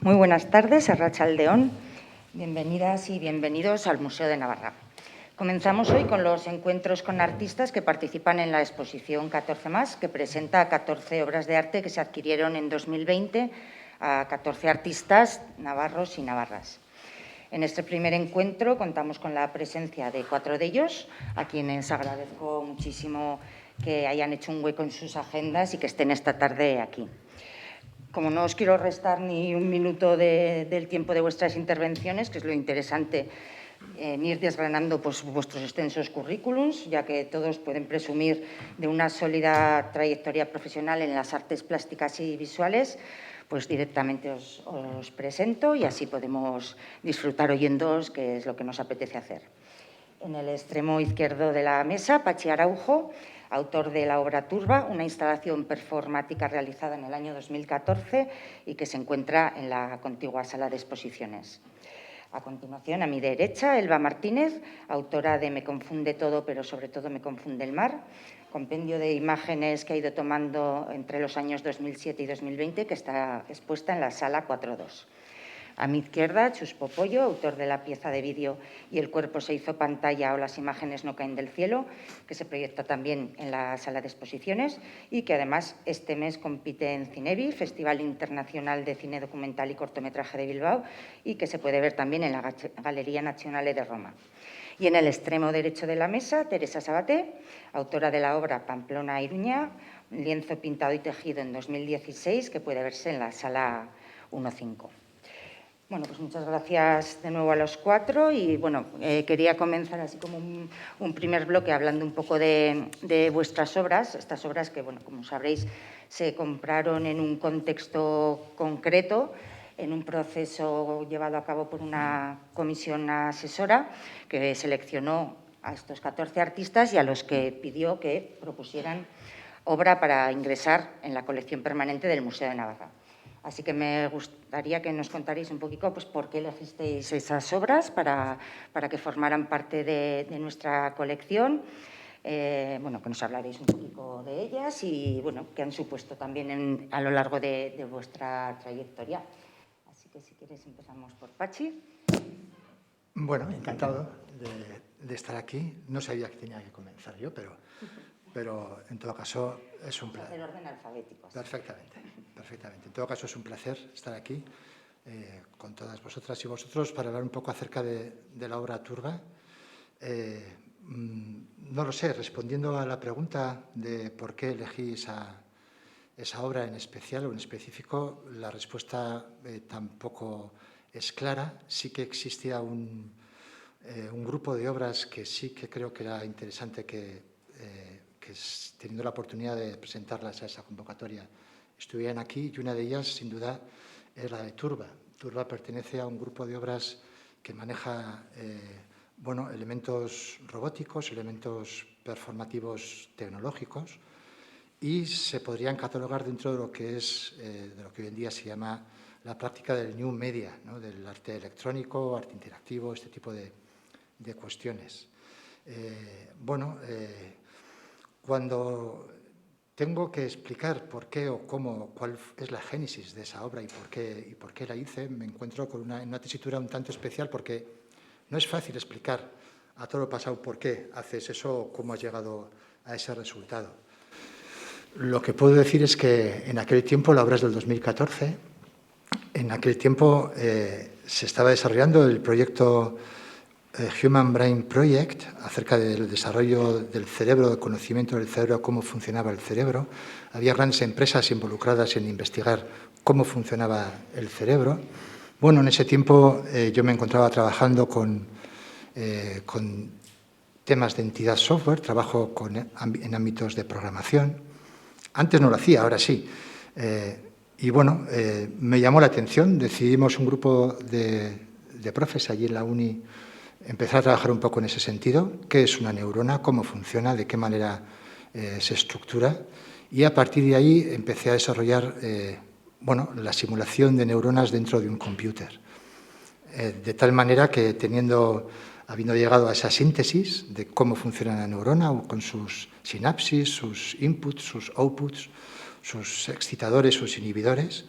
Muy buenas tardes, Arratsaldeon. Bienvenidas y bienvenidos al Museo de Navarra. Comenzamos hoy con los encuentros con artistas que participan en la exposición 14+, que presenta 14 obras de arte que se adquirieron en 2020 a 14 artistas navarros y navarras. En este primer encuentro contamos con la presencia de 4 de ellos, a quienes agradezco muchísimo que hayan hecho un hueco en sus agendas y que estén esta tarde aquí. Como no os quiero restar ni un minuto del tiempo de vuestras intervenciones, que es lo interesante, ir desgranando pues, vuestros extensos currículums, ya que todos pueden presumir de una sólida trayectoria profesional en las artes plásticas y visuales, pues directamente os presento y así podemos disfrutar oyéndoos, que es lo que nos apetece hacer. En el extremo izquierdo de la mesa, Patxi Araujo, autor de la obra Turba, una instalación performática realizada en el año 2014 y que se encuentra en la contigua sala de exposiciones. A continuación, a mi derecha, Elba Martínez, autora de Me confunde todo, pero sobre todo me confunde el mar, compendio de imágenes que ha ido tomando entre los años 2007 y 2020, que está expuesta en la sala 4.2. A mi izquierda, Chus Popollo, autor de la pieza de vídeo Y el cuerpo se hizo pantalla o las imágenes no caen del cielo, que se proyecta también en la sala de exposiciones y que además este mes compite en Cinebi, Festival Internacional de Cine Documental y Cortometraje de Bilbao, y que se puede ver también en la Galería Nazionale de Roma. Y en el extremo derecho de la mesa, Teresa Sabaté, autora de la obra Pamplona-Iruña, un lienzo pintado y tejido en 2016, que puede verse en la sala 1.5. Bueno, pues muchas gracias de nuevo a los 4 y, bueno, quería comenzar así como un primer bloque hablando un poco de vuestras obras, estas obras que, bueno, como sabréis, se compraron en un contexto concreto, en un proceso llevado a cabo por una comisión asesora que seleccionó a estos 14 artistas y a los que pidió que propusieran obra para ingresar en la colección permanente del Museo de Navarra. Así que me gustaría que nos contarais un poquito pues, por qué elegisteis esas obras para que formaran parte de nuestra colección. Bueno, que nos hablaréis un poquito de ellas y bueno, que han supuesto también a lo largo de vuestra trayectoria. Así que si quieres empezamos por Patxi. Bueno, encantado de estar aquí. No sabía que tenía que comenzar yo, pero en todo caso es un placer. El orden alfabético. Perfectamente. En todo caso es un placer estar aquí con todas vosotras y vosotros para hablar un poco acerca de la obra Turba. No lo sé, respondiendo a la pregunta de por qué elegí esa obra en especial o en específico, la respuesta tampoco es clara. Sí que existía un grupo de obras que sí que creo que era interesante que teniendo la oportunidad de presentarlas a esa convocatoria estuvieran aquí, y una de ellas, sin duda, es la de Turba. Turba pertenece a un grupo de obras que maneja elementos robóticos, elementos performativos tecnológicos, y se podrían catalogar dentro de lo que es, de lo que hoy en día se llama la práctica del new media, ¿no? Del arte electrónico, arte interactivo, este tipo de cuestiones. Cuando tengo que explicar por qué o cómo, cuál es la génesis de esa obra y por qué la hice, me encuentro con una tesitura un tanto especial porque no es fácil explicar a todo lo pasado por qué haces eso o cómo has llegado a ese resultado. Lo que puedo decir es que en aquel tiempo, la obra es del 2014, en aquel tiempo se estaba desarrollando el proyecto Human Brain Project, acerca del desarrollo del cerebro, del conocimiento del cerebro, cómo funcionaba el cerebro. Había grandes empresas involucradas en investigar cómo funcionaba el cerebro. Bueno, en ese tiempo yo me encontraba trabajando con temas de entidad software, trabajo en ámbitos de programación. Antes no lo hacía, ahora sí. Y bueno, me llamó la atención. Decidimos un grupo de profes allí en la uni empezar a trabajar un poco en ese sentido, qué es una neurona, cómo funciona, de qué manera se estructura, y a partir de ahí empecé a desarrollar la simulación de neuronas dentro de un computer. De tal manera que habiendo llegado a esa síntesis de cómo funciona la neurona con sus sinapsis, sus inputs, sus outputs, sus excitadores, sus inhibidores,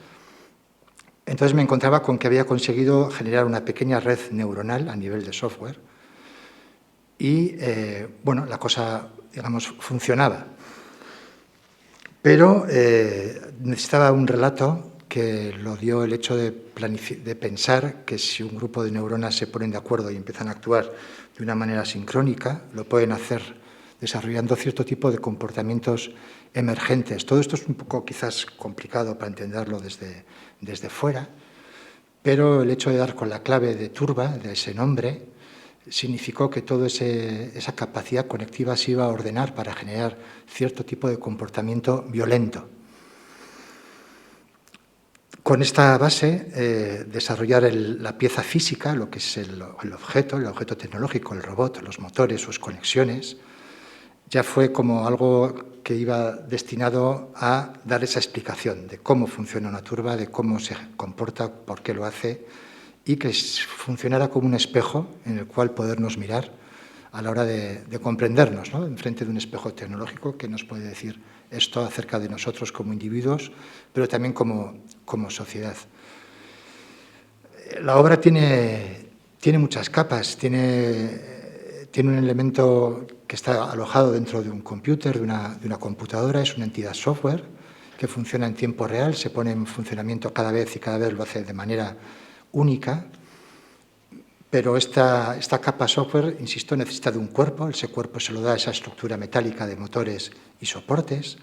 Entonces me encontraba con que había conseguido generar una pequeña red neuronal a nivel de software y, bueno, la cosa, digamos, funcionaba. Pero necesitaba un relato que lo dio el hecho de pensar que si un grupo de neuronas se ponen de acuerdo y empiezan a actuar de una manera sincrónica, lo pueden hacer desarrollando cierto tipo de comportamientos emergentes. Todo esto es un poco quizás complicado para entenderlo desde fuera, pero el hecho de dar con la clave de turba, de ese nombre, significó que toda esa capacidad conectiva se iba a ordenar para generar cierto tipo de comportamiento violento. Con esta base, desarrollar la pieza física, lo que es el objeto tecnológico, el robot, los motores, sus conexiones, ya fue como algo que iba destinado a dar esa explicación de cómo funciona una turba, de cómo se comporta, por qué lo hace, y que funcionara como un espejo en el cual podernos mirar a la hora de comprendernos, ¿no? Enfrente de un espejo tecnológico que nos puede decir esto acerca de nosotros como individuos, pero también como sociedad. La obra tiene muchas capas, tiene un elemento que está alojado dentro de un computer, de una computadora, es una entidad software que funciona en tiempo real, se pone en funcionamiento cada vez y cada vez lo hace de manera única, pero esta capa software, insisto, necesita de un cuerpo, ese cuerpo se lo da esa estructura metálica de motores y soportes,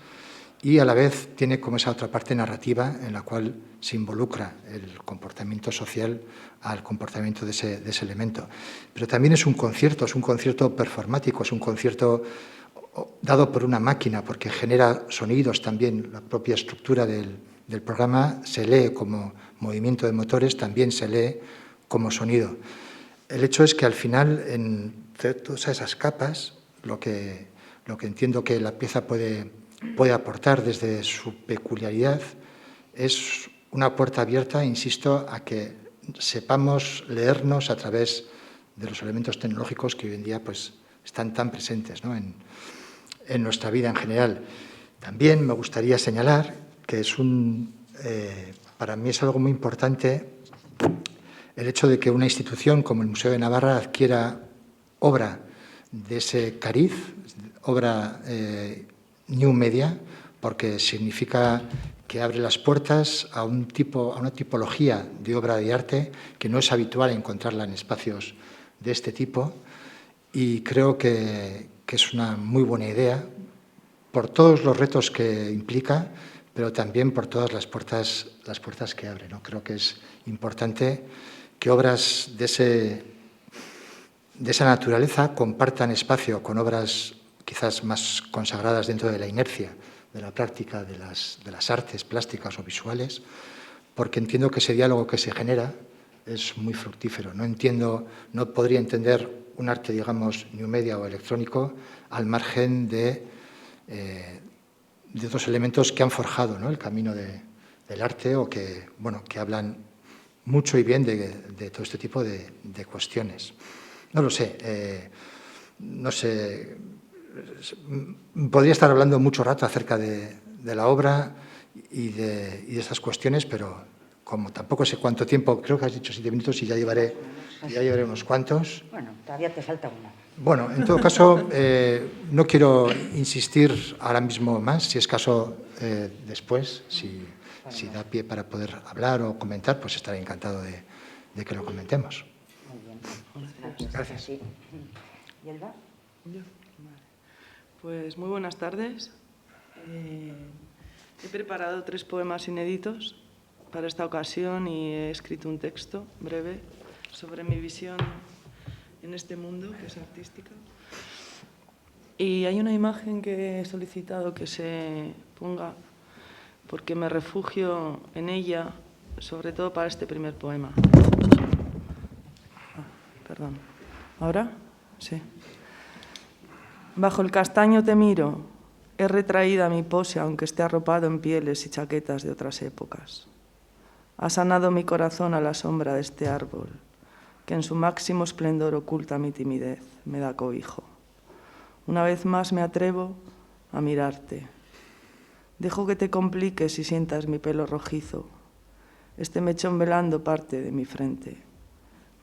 y a la vez tiene como esa otra parte narrativa en la cual se involucra el comportamiento social al comportamiento de ese elemento. Pero también es un concierto performático, es un concierto dado por una máquina porque genera sonidos también. La propia estructura del programa se lee como movimiento de motores, también se lee como sonido. El hecho es que al final, entre todas esas capas, lo que entiendo que la pieza puede aportar desde su peculiaridad es una puerta abierta, insisto, a que sepamos leernos a través de los elementos tecnológicos que hoy en día pues, están tan presentes, ¿no? en nuestra vida en general. También me gustaría señalar que para mí es algo muy importante el hecho de que una institución como el Museo de Navarra adquiera obra de ese cariz, obra new media, porque significa que abre las puertas a una tipología de obra de arte que no es habitual encontrarla en espacios de este tipo, y creo que es una muy buena idea por todos los retos que implica, pero también por todas las puertas que abre, ¿no? Creo que es importante que obras de esa naturaleza compartan espacio con obras quizás más consagradas dentro de la inercia de la práctica de las artes plásticas o visuales, porque entiendo que ese diálogo que se genera es muy fructífero. No podría entender un arte, digamos, new media o electrónico al margen de otros elementos que han forjado, ¿no?, el camino del arte o que hablan mucho y bien de todo este tipo de cuestiones. No lo sé, podría estar hablando mucho rato acerca de la obra y de esas cuestiones, pero como tampoco sé cuánto tiempo, creo que has dicho 7 minutos y ya llevaré unos cuantos. Bueno, todavía te falta una. Bueno, en todo caso, no quiero insistir ahora mismo más, si es caso después, si da pie para poder hablar o comentar, pues estaré encantado de que lo comentemos. Muy bien. Gracias. Sí. ¿Y Elba? Pues muy buenas tardes. He preparado 3 poemas inéditos para esta ocasión y he escrito un texto breve sobre mi visión en este mundo, que es artística. Y hay una imagen que he solicitado que se ponga porque me refugio en ella, sobre todo para este primer poema. Perdón. ¿Ahora? Sí. Bajo el castaño te miro, he retraída mi pose aunque esté arropado en pieles y chaquetas de otras épocas. Ha sanado mi corazón a la sombra de este árbol, que en su máximo esplendor oculta mi timidez, me da cobijo. Una vez más me atrevo a mirarte. Dejo que te compliques y sientas mi pelo rojizo. este mechón velando parte de mi frente,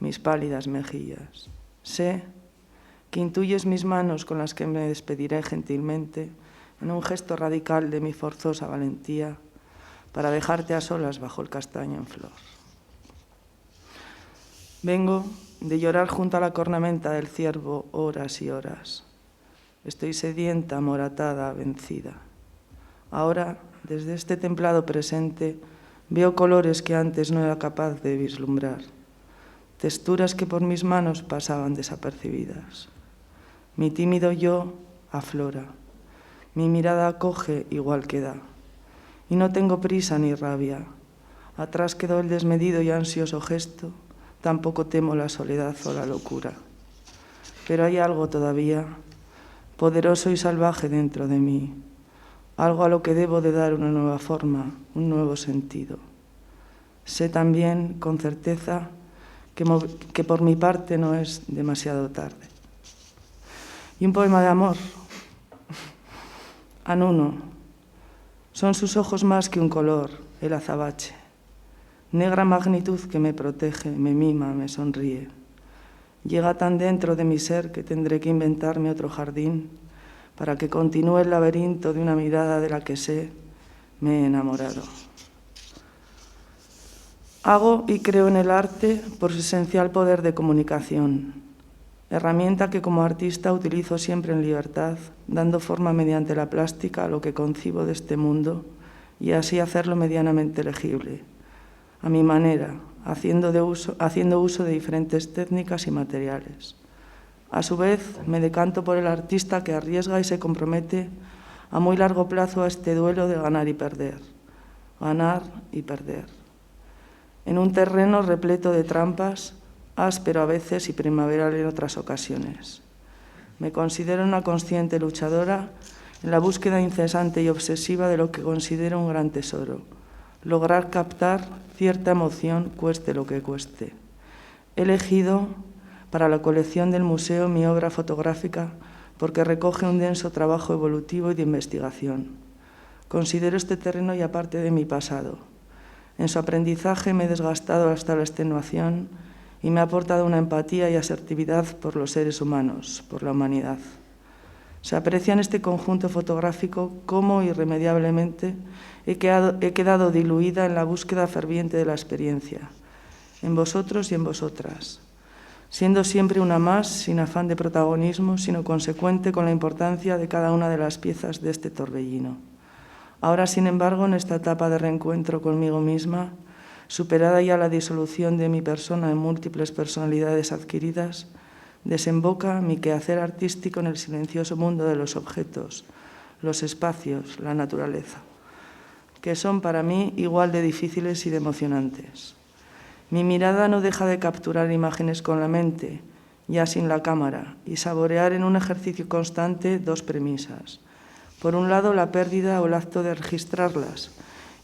mis pálidas mejillas. Sé que intuyes mis manos con las que me despediré gentilmente en un gesto radical de mi forzosa valentía para dejarte a solas bajo el castaño en flor. Vengo de llorar junto a la cornamenta del ciervo horas y horas. Estoy sedienta, amoratada, vencida. Ahora, desde este templado presente, veo colores que antes no era capaz de vislumbrar, texturas que por mis manos pasaban desapercibidas. Mi tímido yo aflora, mi mirada acoge igual que da, y no tengo prisa ni rabia. Atrás quedó el desmedido y ansioso gesto, tampoco temo la soledad o la locura. Pero hay algo todavía poderoso y salvaje dentro de mí, algo a lo que debo de dar una nueva forma, un nuevo sentido. Sé también, con certeza, que por mi parte no es demasiado tarde. Y un poema de amor. Anuno. Son sus ojos más que un color, el azabache. Negra magnitud que me protege, me mima, me sonríe. Llega tan dentro de mi ser que tendré que inventarme otro jardín para que continúe el laberinto de una mirada de la que sé me he enamorado. Hago y creo en el arte por su esencial poder de comunicación, herramienta que como artista utilizo siempre en libertad, dando forma mediante la plástica a lo que concibo de este mundo y así hacerlo medianamente legible, a mi manera, haciendo uso de diferentes técnicas y materiales. A su vez, me decanto por el artista que arriesga y se compromete a muy largo plazo a este duelo de ganar y perder. Ganar y perder. En un terreno repleto de trampas, áspero a veces y primaveral en otras ocasiones. Me considero una consciente luchadora en la búsqueda incesante y obsesiva de lo que considero un gran tesoro. Lograr captar cierta emoción, cueste lo que cueste. He elegido para la colección del museo mi obra fotográfica porque recoge un denso trabajo evolutivo y de investigación. Considero este terreno ya parte de mi pasado. En su aprendizaje me he desgastado hasta la extenuación y me ha aportado una empatía y asertividad por los seres humanos, por la humanidad. Se aprecia en este conjunto fotográfico cómo irremediablemente he quedado diluida en la búsqueda ferviente de la experiencia, en vosotros y en vosotras, siendo siempre una más, sin afán de protagonismo, sino consecuente con la importancia de cada una de las piezas de este torbellino. Ahora, sin embargo, en esta etapa de reencuentro conmigo misma, superada ya la disolución de mi persona en múltiples personalidades adquiridas, desemboca mi quehacer artístico en el silencioso mundo de los objetos, los espacios, la naturaleza, que son para mí igual de difíciles y de emocionantes. Mi mirada no deja de capturar imágenes con la mente, ya sin la cámara, y saborear en un ejercicio constante dos premisas. Por un lado, la pérdida o el acto de registrarlas,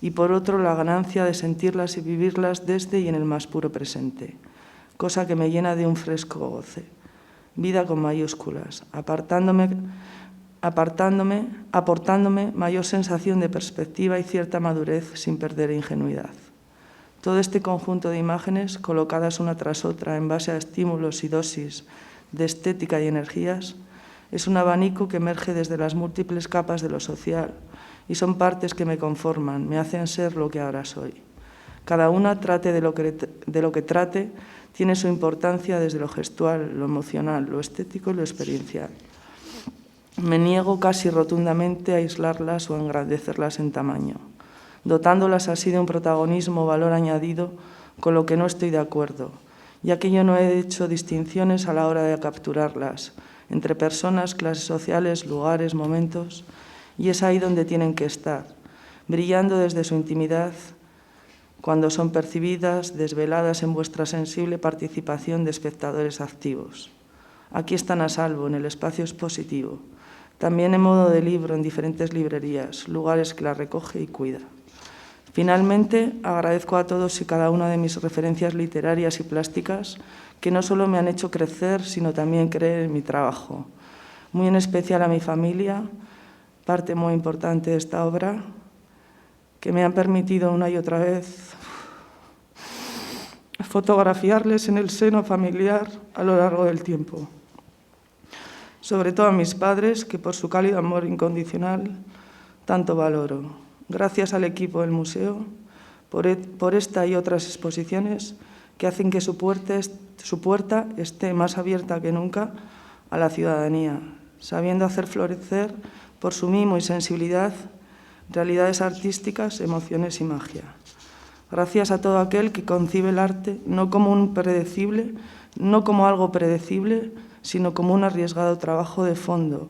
y por otro, la ganancia de sentirlas y vivirlas desde y en el más puro presente, cosa que me llena de un fresco goce. Vida con mayúsculas, aportándome mayor sensación de perspectiva y cierta madurez sin perder ingenuidad. Todo este conjunto de imágenes, colocadas una tras otra en base a estímulos y dosis de estética y energías, es un abanico que emerge desde las múltiples capas de lo social y son partes que me conforman, me hacen ser lo que ahora soy. Cada una, trate de lo que trate, tiene su importancia desde lo gestual, lo emocional, lo estético y lo experiencial. Me niego casi rotundamente a aislarlas o a engrandecerlas en tamaño, dotándolas así de un protagonismo o valor añadido con lo que no estoy de acuerdo, ya que yo no he hecho distinciones a la hora de capturarlas entre personas, clases sociales, lugares, momentos, y es ahí donde tienen que estar, brillando desde su intimidad, cuando son percibidas, desveladas en vuestra sensible participación de espectadores activos. Aquí están a salvo, en el espacio expositivo, también en modo de libro en diferentes librerías, lugares que la recoge y cuida. Finalmente, agradezco a todos y cada una de mis referencias literarias y plásticas que no solo me han hecho crecer, sino también creer en mi trabajo. Muy en especial a mi familia, parte muy importante de esta obra, que me han permitido una y otra vez fotografiarles en el seno familiar a lo largo del tiempo. Sobre todo a mis padres, que por su cálido amor incondicional tanto valoro. Gracias al equipo del museo por esta y otras exposiciones que hacen que su puerta esté más abierta que nunca a la ciudadanía, sabiendo hacer florecer por su mimo y sensibilidad realidades artísticas, emociones y magia. Gracias a todo aquel que concibe el arte no como algo predecible, sino como un arriesgado trabajo de fondo,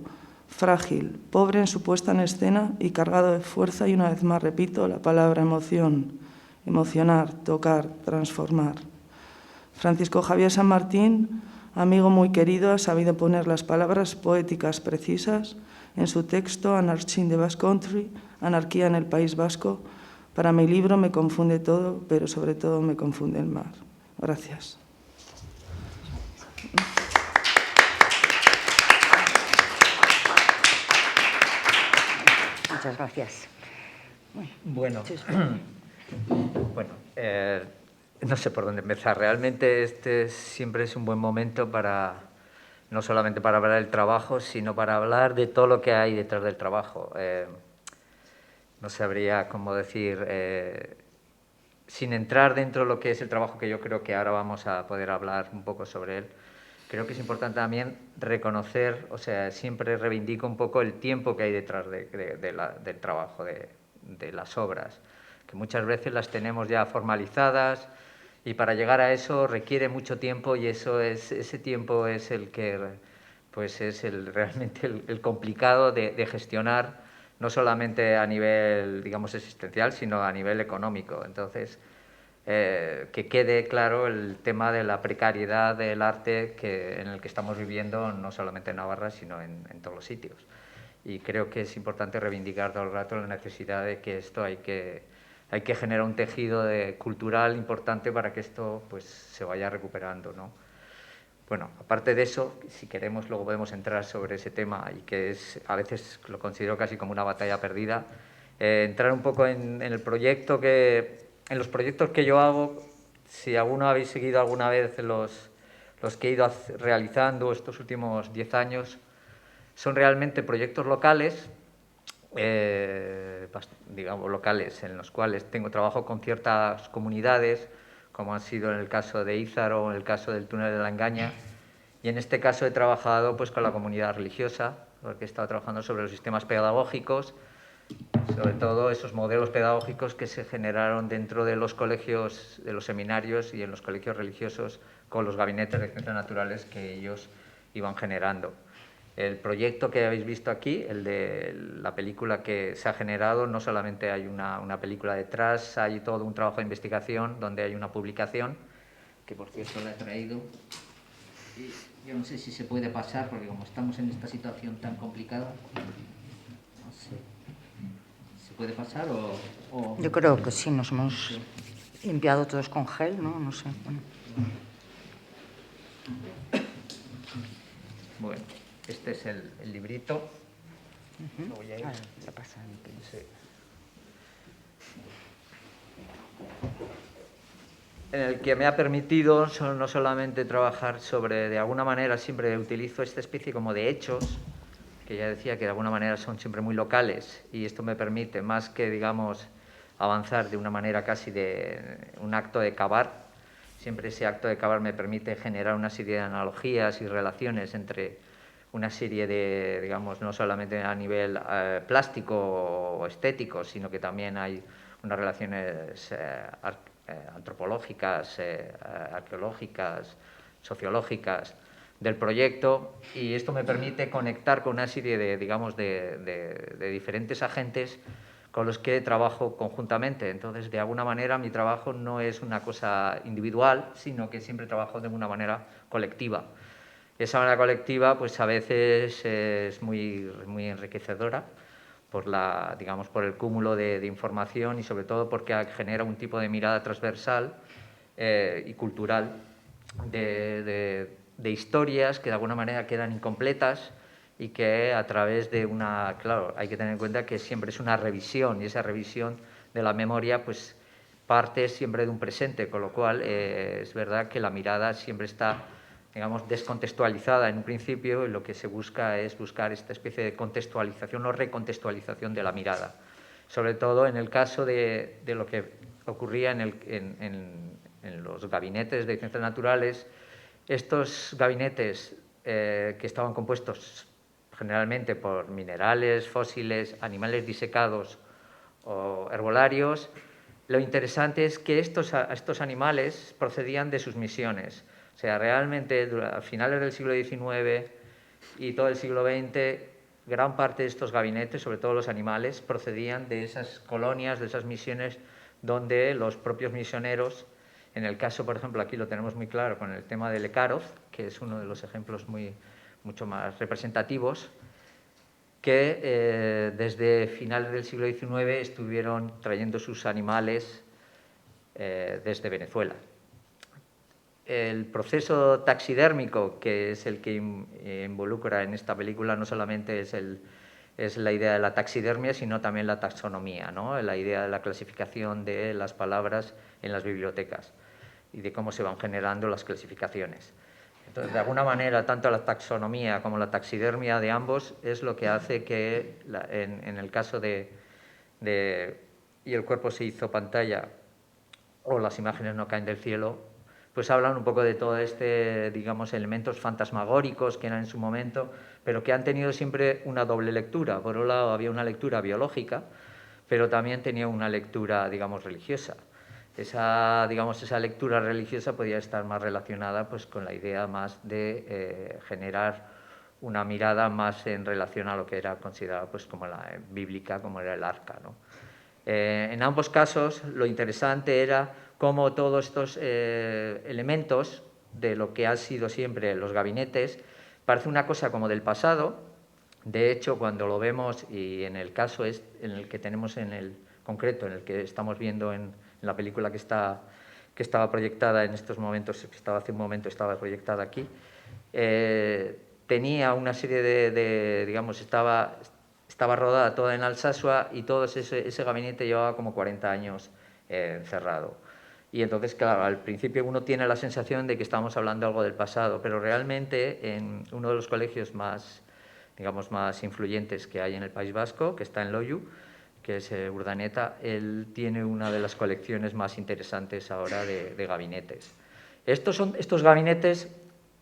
frágil, pobre en su puesta en escena y cargado de fuerza, y una vez más repito la palabra emoción, emocionar, tocar, transformar. Francisco Javier San Martín, amigo muy querido, ha sabido poner las palabras poéticas precisas en su texto Anarchy in the Basque Country, Anarquía en el País Vasco. Para mi libro Me confunde todo, pero sobre todo me confunde el mar. Gracias. Muchas gracias. Bueno, no sé por dónde empezar. Realmente este siempre es un buen momento para, no solamente para hablar del trabajo, sino para hablar de todo lo que hay detrás del trabajo. No sabría cómo decir, sin entrar dentro de lo que es el trabajo, que yo creo que ahora vamos a poder hablar un poco sobre él. Creo que es importante también reconocer, o sea, siempre reivindico un poco el tiempo que hay detrás del trabajo, de las obras, que muchas veces las tenemos ya formalizadas y para llegar a eso requiere mucho tiempo, y ese tiempo es el que pues es realmente el complicado de gestionar, no solamente a nivel, digamos, existencial, sino a nivel económico. Entonces, que quede claro el tema de la precariedad del arte en el que estamos viviendo, no solamente en Navarra, sino en todos los sitios. Y creo que es importante reivindicar todo el rato la necesidad de que esto hay que generar un tejido cultural importante para que esto pues se vaya recuperando, ¿no? Bueno, aparte de eso, si queremos luego podemos entrar sobre ese tema, y que a veces lo considero casi como una batalla perdida, entrar un poco en el proyecto en los proyectos que yo hago. Si alguno habéis seguido alguna vez los que he ido realizando estos últimos 10 años, son realmente proyectos locales, digamos locales, en los cuales trabajo con ciertas comunidades, como ha sido en el caso de Ízaro o en el caso del túnel de la Engaña, y en este caso he trabajado pues con la comunidad religiosa, porque he estado trabajando sobre los sistemas pedagógicos, sobre todo esos modelos pedagógicos que se generaron dentro de los colegios, de los seminarios y en los colegios religiosos, con los gabinetes de ciencias naturales que ellos iban generando. El proyecto que habéis visto aquí, el de la película que se ha generado, no solamente hay una película detrás, hay todo un trabajo de investigación donde hay una publicación, que por cierto la he traído. Y yo no sé si se puede pasar, porque como estamos en esta situación tan complicada, no sé. ¿Se puede pasar o...? Yo creo que sí, nos hemos limpiado todos con gel, ¿no? No sé. Bueno, este es el librito. Lo voy a ir. La pasan. Sí. En el que me ha permitido no solamente trabajar sobre, de alguna manera siempre utilizo esta especie como de hechos, que ya decía que de alguna manera son siempre muy locales, y esto me permite, más que, digamos, avanzar de una manera casi de un acto de cavar, siempre ese acto de cavar me permite generar una serie de analogías y relaciones entre una serie de, digamos, no solamente a nivel plástico o estético, sino que también hay unas relaciones antropológicas, arqueológicas, sociológicas del proyecto, y esto me permite conectar con una serie de, digamos, de diferentes agentes con los que trabajo conjuntamente. Entonces, de alguna manera, mi trabajo no es una cosa individual, sino que siempre trabajo de una manera colectiva. Esa manera colectiva, pues a veces es muy enriquecedora por el cúmulo de información, y sobre todo porque genera un tipo de mirada transversal y cultural de historias que de alguna manera quedan incompletas, y que a través de claro, hay que tener en cuenta que siempre es una revisión, y esa revisión de la memoria pues parte siempre de un presente, con lo cual es verdad que la mirada siempre está, digamos, descontextualizada en un principio, y lo que se busca es buscar esta especie de contextualización o recontextualización de la mirada. Sobre todo en el caso de lo que ocurría en los gabinetes de ciencias naturales. Estos gabinetes que estaban compuestos generalmente por minerales, fósiles, animales disecados o herbolarios, lo interesante es que estos animales procedían de sus misiones. O sea, realmente a finales del siglo XIX y todo el siglo XX, gran parte de estos gabinetes, sobre todo los animales, procedían de esas colonias, de esas misiones donde los propios misioneros, en el caso, por ejemplo, aquí lo tenemos muy claro con el tema de Lekarov, que es uno de los ejemplos mucho más representativos, que desde finales del siglo XIX estuvieron trayendo sus animales desde Venezuela. El proceso taxidérmico, que es el que involucra en esta película, no solamente es la idea de la taxidermia, sino también la taxonomía, ¿no? La idea de la clasificación de las palabras en las bibliotecas y de cómo se van generando las clasificaciones. Entonces, de alguna manera, tanto la taxonomía como la taxidermia de ambos es lo que hace que, en el caso de y el cuerpo se hizo pantalla, o las imágenes no caen del cielo, pues hablan un poco de todo digamos, elementos fantasmagóricos que eran en su momento, pero que han tenido siempre una doble lectura. Por un lado, había una lectura biológica, pero también tenía una lectura, digamos, religiosa. Esa lectura religiosa podía estar más relacionada pues, con la idea más de generar una mirada más en relación a lo que era considerada pues, como la bíblica, como era el arca, ¿no? En ambos casos, lo interesante era cómo todos estos elementos de lo que han sido siempre los gabinetes parece una cosa como del pasado. De hecho, cuando lo vemos, y en el caso en el que tenemos en el concreto, en el que estamos viendo en la película que estaba proyectada en estos momentos, que hace un momento estaba proyectada aquí, tenía una serie digamos, estaba rodada toda en Alsasua, y todo ese gabinete llevaba como 40 años cerrado. Y entonces, claro, al principio uno tiene la sensación de que estamos hablando algo del pasado, pero realmente en uno de los colegios más influyentes que hay en el País Vasco, que está en Loiu, que es Urdaneta, él tiene una de las colecciones más interesantes ahora de gabinetes. Estos gabinetes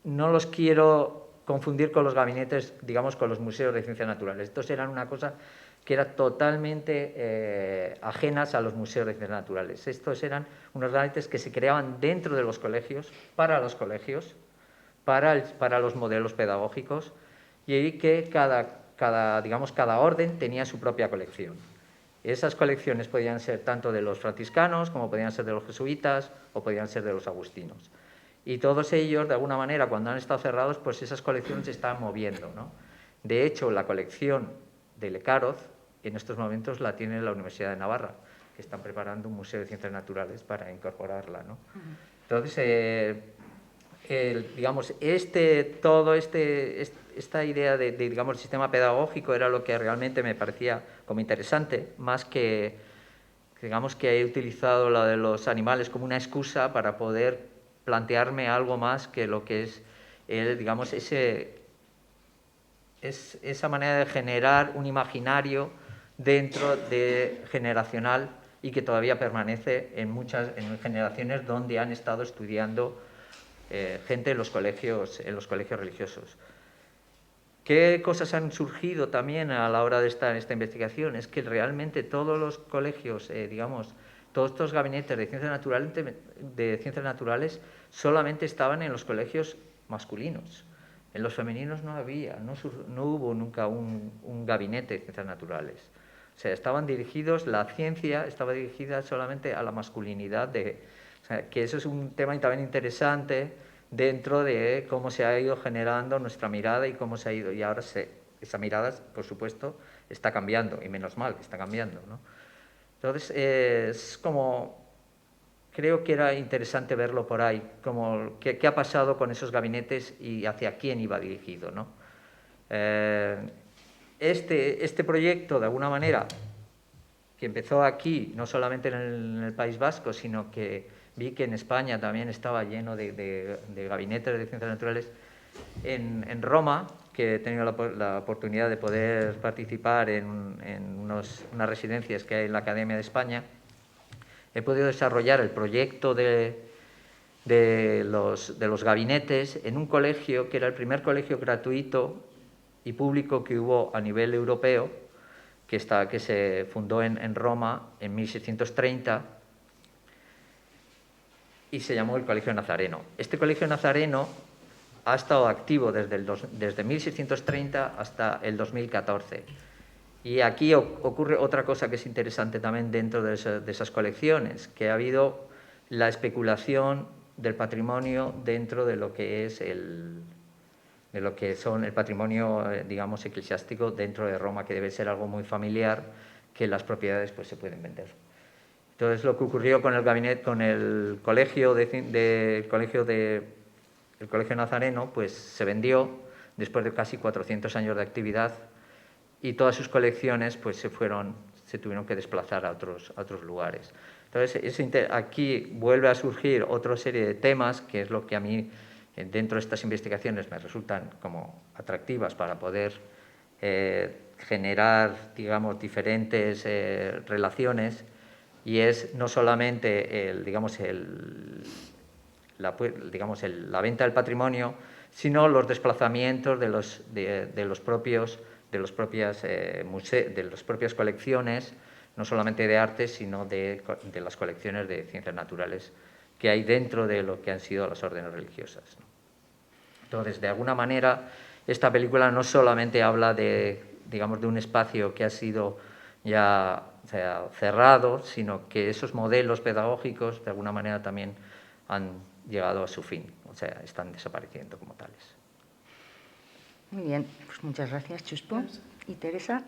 no los quiero confundir con los gabinetes, digamos, con los museos de ciencias naturales. Estos eran una cosa que era totalmente ajenas a los museos de ciencias naturales. Estos eran unos gabinetes que se creaban dentro de los colegios, para los modelos pedagógicos, y que cada orden tenía su propia colección. Esas colecciones podían ser tanto de los franciscanos como podían ser de los jesuitas o podían ser de los agustinos. Y todos ellos, de alguna manera, cuando han estado cerrados, pues esas colecciones se están moviendo, ¿no? De hecho, la colección de Lekarov en estos momentos la tiene la Universidad de Navarra, que están preparando un museo de ciencias naturales para incorporarla, ¿no? Entonces, digamos, esta idea digamos, el sistema pedagógico era lo que realmente me parecía como interesante, más que, digamos, que he utilizado la de los animales como una excusa para poder plantearme algo más que lo que es, digamos, esa manera de generar un imaginario dentro de generacional y que todavía permanece en generaciones donde han estado estudiando gente en los colegios religiosos. ¿Qué cosas han surgido también a la hora de esta investigación? Es que realmente todos los colegios, digamos, todos estos gabinetes de ciencias naturales solamente estaban en los colegios masculinos. En los femeninos no hubo nunca un gabinete de ciencias naturales. O sea, la ciencia estaba dirigida solamente a la masculinidad o sea, que eso es un tema también interesante dentro de cómo se ha ido generando nuestra mirada y cómo se ha ido. Y ahora esa mirada, por supuesto, está cambiando, y menos mal que está cambiando, ¿no? Entonces, es como... Creo que era interesante verlo por ahí, como qué ha pasado con esos gabinetes y hacia quién iba dirigido, ¿no? Este proyecto, de alguna manera, que empezó aquí, no solamente en el País Vasco, sino que vi que en España también estaba lleno de gabinetes de ciencias naturales. En Roma, que he tenido la oportunidad de poder participar en unas residencias que hay en la Academia de España, he podido desarrollar el proyecto de los gabinetes en un colegio que era el primer colegio gratuito y público que hubo a nivel europeo, que se fundó en Roma en 1630 y se llamó el Colegio Nazareno. Este Colegio Nazareno ha estado activo desde 1630 hasta el 2014. Y aquí ocurre otra cosa que es interesante también dentro de esas colecciones, que ha habido la especulación del patrimonio dentro de lo que es el patrimonio, digamos, eclesiástico dentro de Roma, que debe ser algo muy familiar, que las propiedades pues se pueden vender. Entonces, lo que ocurrió con el gabinete, con el colegio Nazareno, pues se vendió después de casi 400 años de actividad y todas sus colecciones pues se tuvieron que desplazar a otros lugares. Entonces, aquí vuelve a surgir otra serie de temas, que es lo que a mí, dentro de estas investigaciones, me resultan como atractivas para poder generar, digamos, diferentes relaciones, y es no solamente la venta del patrimonio, sino los desplazamientos de las propias colecciones, no solamente de arte, sino de las colecciones de ciencias naturales que hay dentro de lo que han sido las órdenes religiosas. Entonces, de alguna manera, esta película no solamente habla de un espacio que ha sido ya cerrado, sino que esos modelos pedagógicos, de alguna manera, también han llegado a su fin, o sea, están desapareciendo como tales. Muy bien, pues muchas gracias, Chuspo. ¿Y Teresa?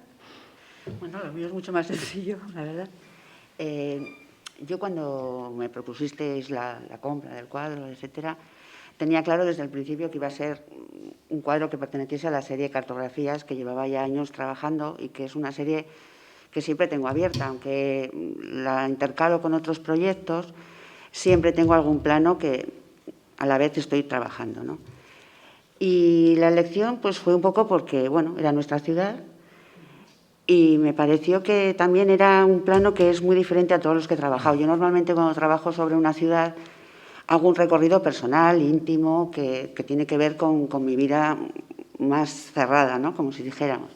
Bueno, lo mío es mucho más sencillo, la verdad. Yo cuando me propusisteis la compra del cuadro, etcétera, tenía claro desde el principio que iba a ser un cuadro que perteneciese a la serie Cartografías, que llevaba ya años trabajando y que es una serie que siempre tengo abierta, aunque la intercalo con otros proyectos, siempre tengo algún plano que a la vez estoy trabajando, ¿no? Y la elección pues fue un poco porque, bueno, era nuestra ciudad y me pareció que también era un plano que es muy diferente a todos los que he trabajado. Yo normalmente cuando trabajo sobre una ciudad hago un recorrido personal, íntimo, que tiene que ver con mi vida más cerrada, ¿no? Como si dijéramos.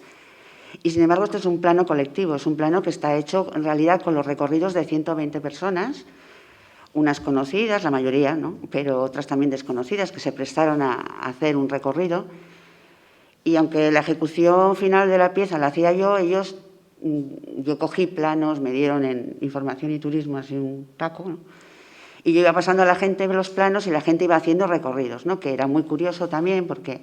Y sin embargo, este es un plano colectivo, es un plano que está hecho en realidad con los recorridos de 120 personas, unas conocidas, la mayoría, ¿no? Pero otras también desconocidas, que se prestaron a hacer un recorrido. Y aunque la ejecución final de la pieza la hacía yo, yo cogí planos, me dieron en Información y Turismo así un taco, ¿no? Y yo iba pasando a la gente los planos y la gente iba haciendo recorridos, ¿no? Que era muy curioso también porque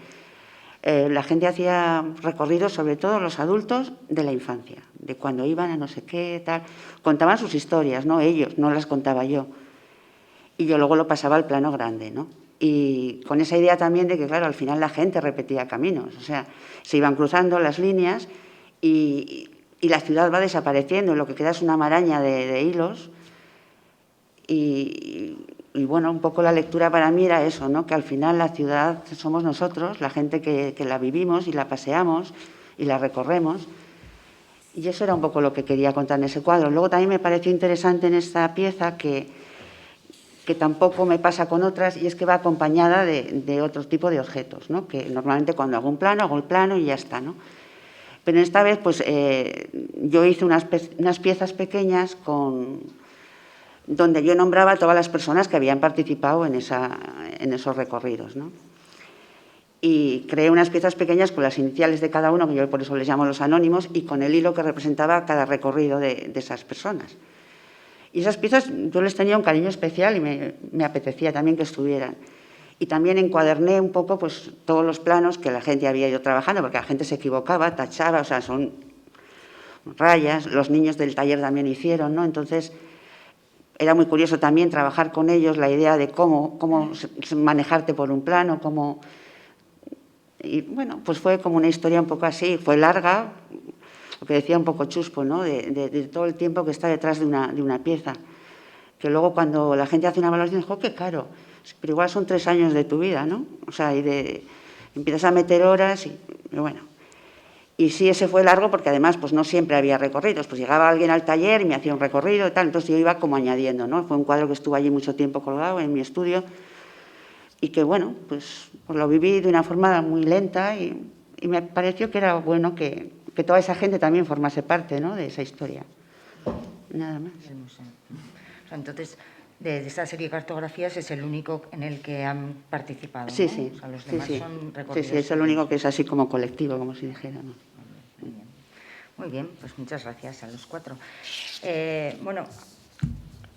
la gente hacía recorridos, sobre todo los adultos, de la infancia, de cuando iban a no sé qué, tal. Contaban sus historias, ¿no? Ellos, no las contaba yo. Y yo luego lo pasaba al plano grande, ¿no? Y con esa idea también de que, claro, al final la gente repetía caminos, o sea, se iban cruzando las líneas y la ciudad va desapareciendo, y lo que queda es una maraña de hilos. Y bueno, un poco la lectura para mí era eso, ¿no? Que al final la ciudad somos nosotros, la gente que la vivimos y la paseamos y la recorremos. Y eso era un poco lo que quería contar en ese cuadro. Luego también me pareció interesante en esta pieza que tampoco me pasa con otras, y es que va acompañada de otro tipo de objetos, ¿no? Que normalmente cuando hago el plano y ya está, ¿no? Pero esta vez pues yo hice unas piezas pequeñas donde yo nombraba a todas las personas que habían participado en esos recorridos, ¿no? Y creé unas piezas pequeñas con las iniciales de cada uno, que yo por eso les llamo los anónimos, y con el hilo que representaba cada recorrido de esas personas. Y esas piezas yo les tenía un cariño especial y me apetecía también que estuvieran. Y también encuaderné un poco pues, todos los planos que la gente había ido trabajando, porque la gente se equivocaba, tachaba, o sea, son rayas. Los niños del taller también hicieron, ¿no? Entonces, era muy curioso también trabajar con ellos la idea de cómo manejarte por un plano, Y bueno, pues fue como una historia un poco así, fue larga, lo que decía un poco Chuspo, ¿no? de todo el tiempo que está detrás de una pieza. Que luego cuando la gente hace una valoración, ¡jo, qué caro! Pero igual son 3 años de tu vida, ¿no? O sea, empiezas a meter horas y bueno. Y sí, ese fue largo porque además pues no siempre había recorridos. Pues llegaba alguien al taller y me hacía un recorrido y tal. Entonces yo iba como añadiendo, ¿no? Fue un cuadro que estuvo allí mucho tiempo colgado en mi estudio y que, bueno, pues lo viví de una forma muy lenta y me pareció que era bueno que toda esa gente también formase parte, ¿no? De esa historia. Nada más. Entonces, de esta serie de cartografías es el único en el que han participado, ¿no? Sí, sí. O sea, los demás son recorridos. Sí, es el único que es así como colectivo, como si dijéramos. Muy bien, pues muchas gracias a los 4. Bueno,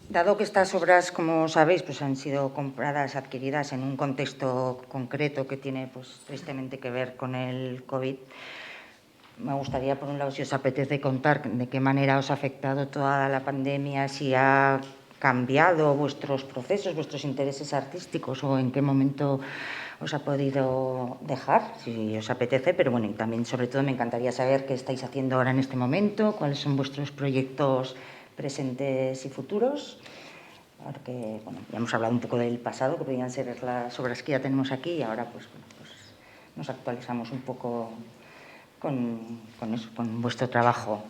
dado que estas obras, como sabéis, pues han sido compradas, adquiridas en un contexto concreto que tiene, pues, tristemente que ver con el COVID, me gustaría, por un lado, si os apetece contar de qué manera os ha afectado toda la pandemia, si ha cambiado vuestros procesos, vuestros intereses artísticos o en qué momento os ha podido dejar, si os apetece, pero bueno, y también, sobre todo, me encantaría saber qué estáis haciendo ahora en este momento, cuáles son vuestros proyectos presentes y futuros, porque, bueno, ya hemos hablado un poco del pasado, que podrían ser las obras que ya tenemos aquí, y ahora, pues, bueno, pues nos actualizamos un poco con eso, con vuestro trabajo.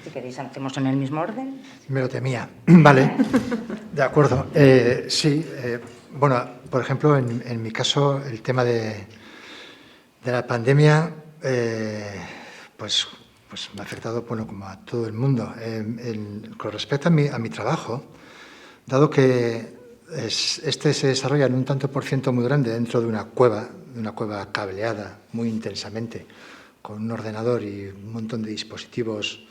Si queréis, hacemos en el mismo orden. Me lo temía. Vale, de acuerdo. Sí, bueno, por ejemplo, en mi caso, el tema de la pandemia, pues me ha afectado, bueno, como a todo el mundo. Con respecto a mi trabajo, dado que este se desarrolla en un tanto por ciento muy grande dentro de una cueva cableada muy intensamente, con un ordenador y un montón de dispositivos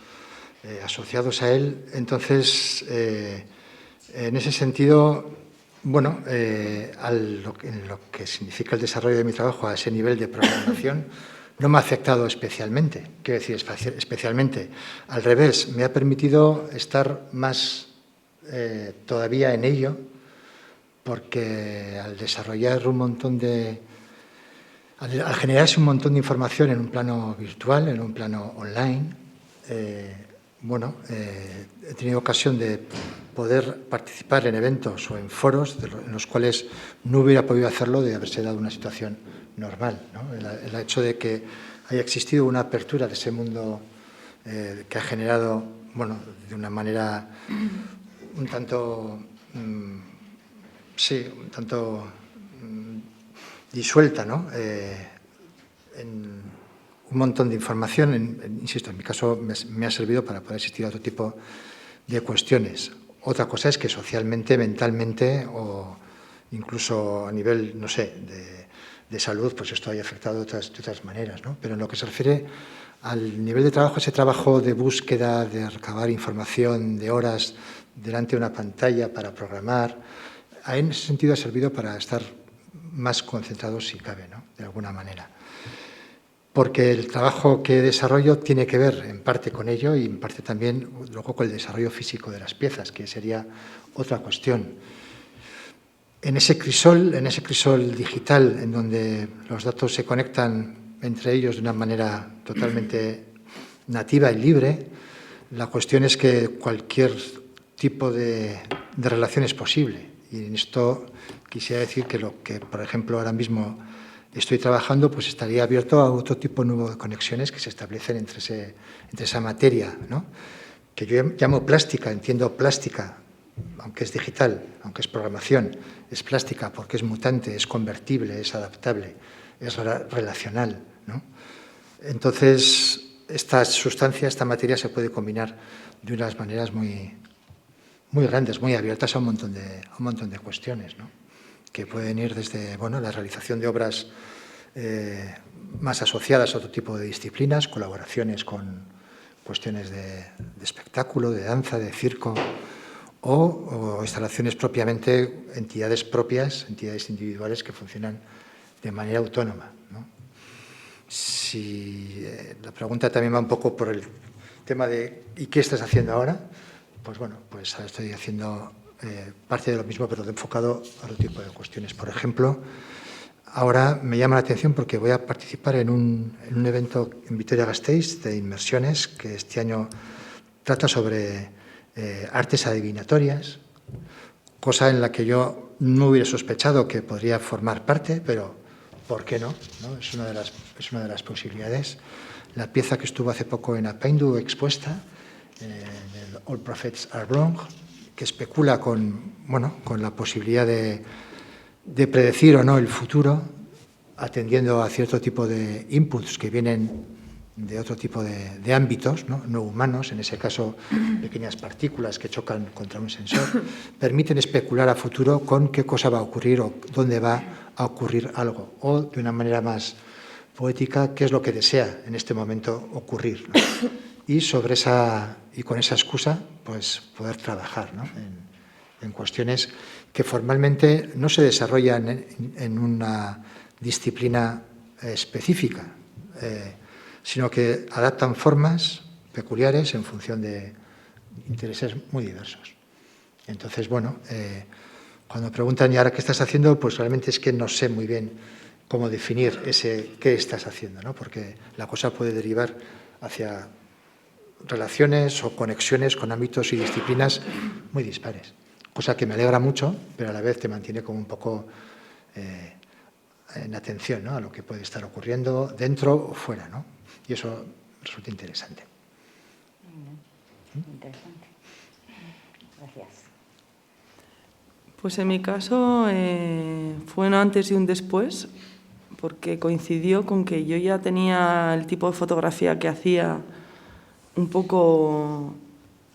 asociados a él. Entonces, en ese sentido, bueno, en lo que significa el desarrollo de mi trabajo a ese nivel de programación, no me ha afectado especialmente. Quiero decir, especialmente. Al revés, me ha permitido estar más todavía en ello, porque al desarrollar al generarse un montón de información en un plano virtual, en un plano online, he tenido ocasión de poder participar en eventos o en foros en los cuales no hubiera podido hacerlo de haberse dado una situación normal, ¿no? El hecho de que haya existido una apertura de ese mundo que ha generado, bueno, de una manera un tanto disuelta, ¿no? En un montón de información, insisto, en mi caso me ha servido para poder asistir a otro tipo de cuestiones. Otra cosa es que socialmente, mentalmente o incluso a nivel, no sé, de salud, pues esto haya afectado de otras maneras, ¿no? Pero en lo que se refiere al nivel de trabajo, ese trabajo de búsqueda, de recabar información, de horas delante de una pantalla para programar, en ese sentido ha servido para estar más concentrados si cabe, ¿no? De alguna manera. Porque el trabajo que desarrollo tiene que ver en parte con ello y en parte también luego con el desarrollo físico de las piezas, que sería otra cuestión. En ese crisol digital en donde los datos se conectan entre ellos de una manera totalmente nativa y libre, la cuestión es que cualquier tipo de relación es posible. Y en esto quisiera decir que lo que, por ejemplo, ahora mismo estoy trabajando, pues estaría abierto a otro tipo nuevo de conexiones que se establecen entre esa materia, ¿no? Que yo llamo plástica, entiendo plástica, aunque es digital, aunque es programación, es plástica porque es mutante, es convertible, es adaptable, es relacional, ¿no? Entonces, esta sustancia, esta materia se puede combinar de unas maneras muy grandes, muy abiertas a un montón de cuestiones, ¿no? Que pueden ir desde, bueno, la realización de obras más asociadas a otro tipo de disciplinas, colaboraciones con cuestiones de espectáculo, de danza, de circo, o instalaciones propiamente, entidades propias, entidades individuales que funcionan de manera autónoma, ¿no? Si la pregunta también va un poco por el tema de ¿y qué estás haciendo ahora? Pues bueno, pues ahora estoy haciendo parte de lo mismo, pero enfocado a otro tipo de cuestiones. Por ejemplo, ahora me llama la atención porque voy a participar en un evento en Vitoria-Gasteiz de inmersiones que este año trata sobre artes adivinatorias, cosa en la que yo no hubiera sospechado que podría formar parte, pero ¿por qué no? Es una de las posibilidades. La pieza que estuvo hace poco en Apaindu expuesta, del All Prophets Are Wrong, que especula con la posibilidad de predecir o no el futuro, atendiendo a cierto tipo de inputs que vienen de otro tipo de ámbitos, no humanos, en ese caso pequeñas partículas que chocan contra un sensor, permiten especular a futuro con qué cosa va a ocurrir o dónde va a ocurrir algo, o de una manera más poética, qué es lo que desea en este momento ocurrir, ¿no? Y con esa excusa, pues poder trabajar, ¿no? en cuestiones que formalmente no se desarrollan en una disciplina específica, sino que adaptan formas peculiares en función de intereses muy diversos. Entonces, cuando preguntan, ¿y ahora qué estás haciendo? Pues realmente es que no sé muy bien cómo definir ese qué estás haciendo, ¿no? Porque la cosa puede derivar hacia relaciones o conexiones con ámbitos y disciplinas muy dispares, cosa que me alegra mucho, pero a la vez te mantiene como un poco en atención, ¿no? A lo que puede estar ocurriendo dentro o fuera, ¿no? Y eso resulta interesante. Interesante. Gracias. Pues en mi caso fue un antes y un después, porque coincidió con que yo ya tenía el tipo de fotografía que hacía un poco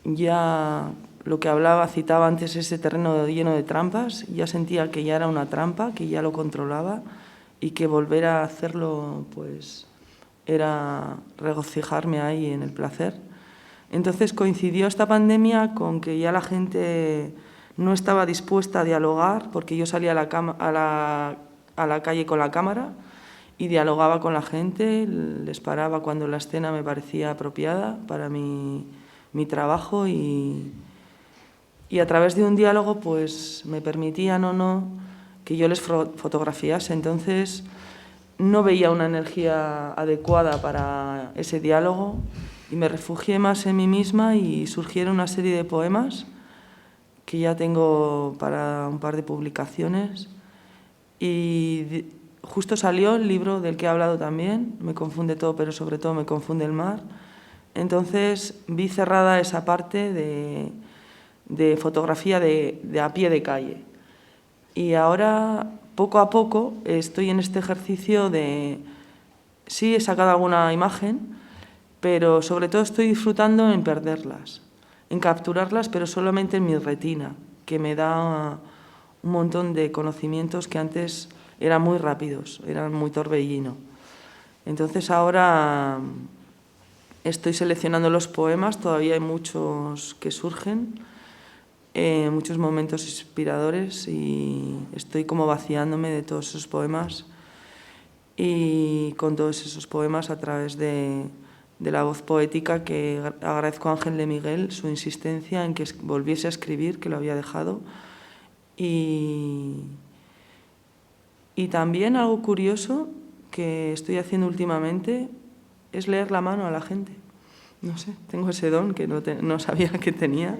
ya lo que citaba antes, ese terreno lleno de trampas. Ya sentía que ya era una trampa, que ya lo controlaba y que volver a hacerlo pues era regocijarme ahí en el placer. Entonces coincidió esta pandemia con que ya la gente no estaba dispuesta a dialogar, porque yo salía a la calle con la cámara y dialogaba con la gente, les paraba cuando la escena me parecía apropiada para mi trabajo y a través de un diálogo pues me permitían o no que yo les fotografiase. Entonces no veía una energía adecuada para ese diálogo y me refugié más en mí misma y surgieron una serie de poemas que ya tengo para un par de publicaciones y justo salió el libro del que he hablado también, Me confunde todo, pero sobre todo me confunde el mar. Entonces vi cerrada esa parte de fotografía de a pie de calle. Y ahora, poco a poco, estoy en este ejercicio de... Sí, he sacado alguna imagen, pero sobre todo estoy disfrutando en perderlas, en capturarlas, pero solamente en mi retina, que me da un montón de conocimientos que antes eran muy rápidos, eran muy torbellino. Entonces ahora estoy seleccionando los poemas, todavía hay muchos que surgen, muchos momentos inspiradores y estoy como vaciándome de todos esos poemas y con todos esos poemas a través de la voz poética, que agradezco a Ángel de Miguel su insistencia en que volviese a escribir, que lo había dejado. Y también algo curioso que estoy haciendo últimamente es leer la mano a la gente. No sé, tengo ese don que no sabía que tenía.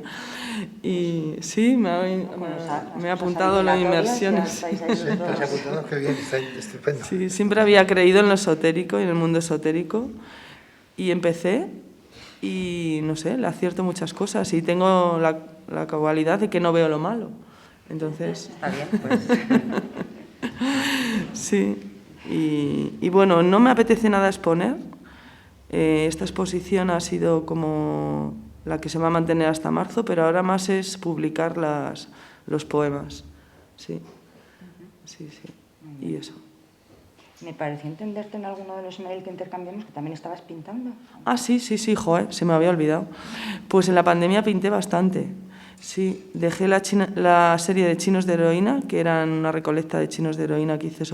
Y sí, me he apuntado a las inmersiones. Sí, te has apuntado, qué bien, está estupendo. Sí, siempre había creído en lo esotérico y en el mundo esotérico. Y empecé y, no sé, le acierto muchas cosas y tengo la cualidad de que no veo lo malo. Entonces... Está bien, pues. Sí, y bueno, no me apetece nada exponer. Esta exposición ha sido como la que se va a mantener hasta marzo, pero ahora más es publicar los poemas. Sí, sí, sí. Y eso. Me pareció entenderte en alguno de los mails que intercambiamos que también estabas pintando. Ah, sí, joder, se me había olvidado. Pues en la pandemia pinté bastante. Sí, dejé la serie de chinos de heroína, que eran una recolecta de chinos de heroína que hice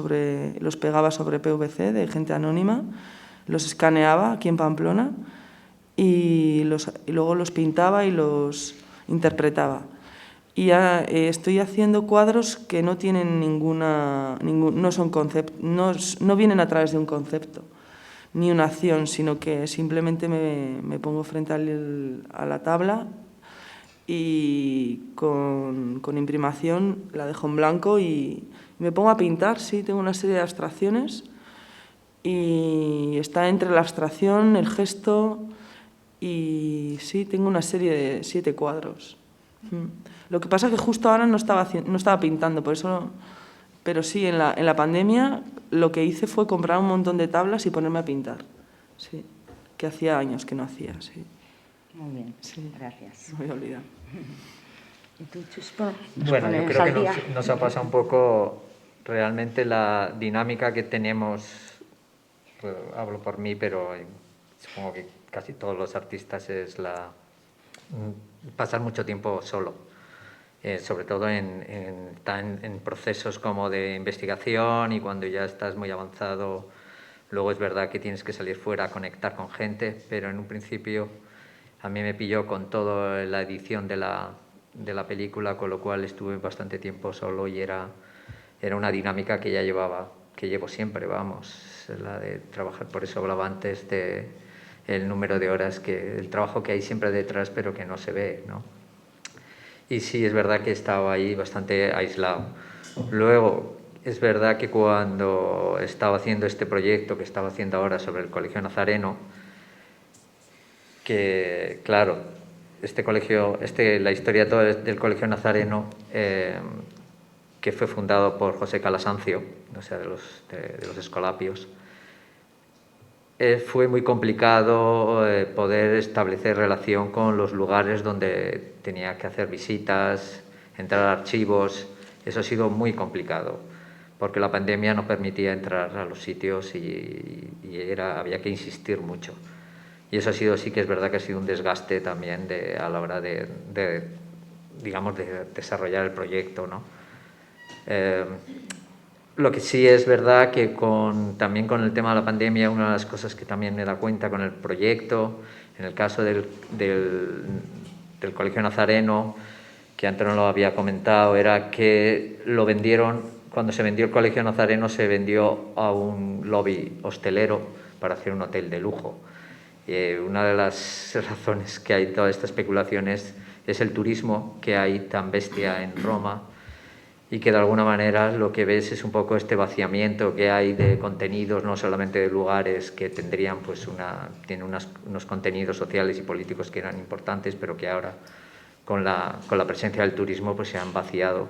los pegaba sobre PVC de gente anónima, los escaneaba aquí en Pamplona y luego los pintaba y los interpretaba. Y ya estoy haciendo cuadros que no tienen no son no vienen a través de un concepto ni una acción, sino que simplemente me pongo frente a la tabla y con imprimación la dejo en blanco y me pongo a pintar. Sí, tengo una serie de abstracciones y está entre la abstracción, el gesto y sí, tengo una serie de 7 cuadros. Lo que pasa es que justo ahora no estaba pintando, por eso, pero sí, en la pandemia lo que hice fue comprar un montón de tablas y ponerme a pintar. Sí, que hacía años que no hacía, sí. Muy bien, Sí. gracias. No me voy a olvidar. ¿Y tú, Chuspo? Bueno, yo creo que nos ha pasado un poco realmente la dinámica que tenemos, hablo por mí, pero supongo que casi todos los artistas es pasar mucho tiempo solo, sobre todo en procesos como de investigación y cuando ya estás muy avanzado, luego es verdad que tienes que salir fuera a conectar con gente, pero en un principio a mí me pilló con toda la edición de la película, con lo cual estuve bastante tiempo solo y era una dinámica que ya que llevo siempre, vamos, la de trabajar. Por eso hablaba antes de el número de horas, el trabajo que hay siempre detrás, pero que no se ve, ¿no? Y sí, es verdad que estaba ahí bastante aislado. Luego, es verdad que cuando estaba haciendo este proyecto que estaba haciendo ahora sobre el Colegio Nazareno, que claro, la historia toda del Colegio Nazareno, que fue fundado por José Calasancio, o sea, de los Escolapios, fue muy complicado poder establecer relación con los lugares donde tenía que hacer visitas, entrar a archivos. Eso ha sido muy complicado, porque la pandemia no permitía entrar a los sitios y había que insistir mucho. Y eso sí que es verdad que ha sido un desgaste también a la hora de desarrollar el proyecto, ¿no? Lo que sí es verdad que también con el tema de la pandemia, una de las cosas que también me da cuenta con el proyecto, en el caso del Colegio Nazareno, que antes no lo había comentado, era que cuando se vendió el Colegio Nazareno, se vendió a un lobby hostelero para hacer un hotel de lujo. Una de las razones que hay toda esta especulación es el turismo que hay tan bestia en Roma, y que de alguna manera lo que ves es un poco este vaciamiento que hay de contenidos, no solamente de lugares que tienen unos contenidos sociales y políticos que eran importantes, pero que ahora con la presencia del turismo pues se han vaciado,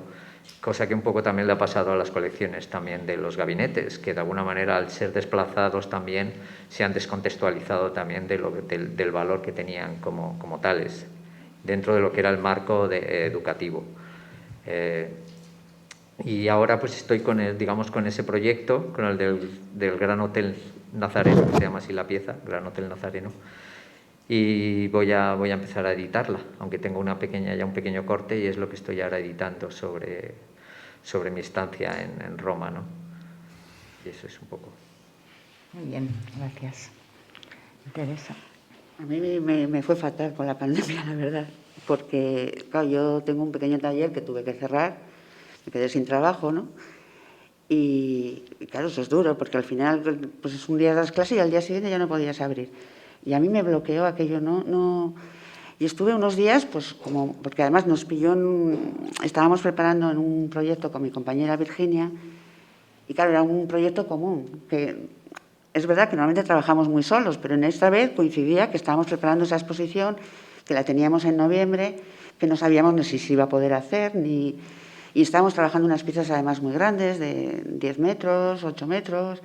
cosa que un poco también le ha pasado a las colecciones también de los gabinetes, que de alguna manera al ser desplazados también se han descontextualizado también del valor que tenían como tales, dentro de lo que era el marco educativo. Y ahora pues estoy con ese proyecto, con el del Gran Hotel Nazareno, que se llama así la pieza, Gran Hotel Nazareno, y voy a empezar a editarla, aunque tengo ya un pequeño corte, y es lo que estoy ahora editando sobre mi estancia en Roma, ¿no? Y eso es un poco. Muy bien, gracias. Teresa. A mí me fue fatal con la pandemia, la verdad, porque claro, yo tengo un pequeño taller que tuve que cerrar, me quedé sin trabajo, ¿no? Y claro, eso es duro, porque al final pues es un día das clase y al día siguiente ya no podías abrir. Y a mí me bloqueó aquello, no. Y estuve unos días, pues porque además nos pilló, estábamos preparando en un proyecto con mi compañera Virginia, y claro, era un proyecto común, que es verdad que normalmente trabajamos muy solos, pero en esta vez coincidía que estábamos preparando esa exposición, que la teníamos en noviembre, que no sabíamos ni si se iba a poder hacer, y estábamos trabajando unas piezas además muy grandes, de 10 metros, 8 metros,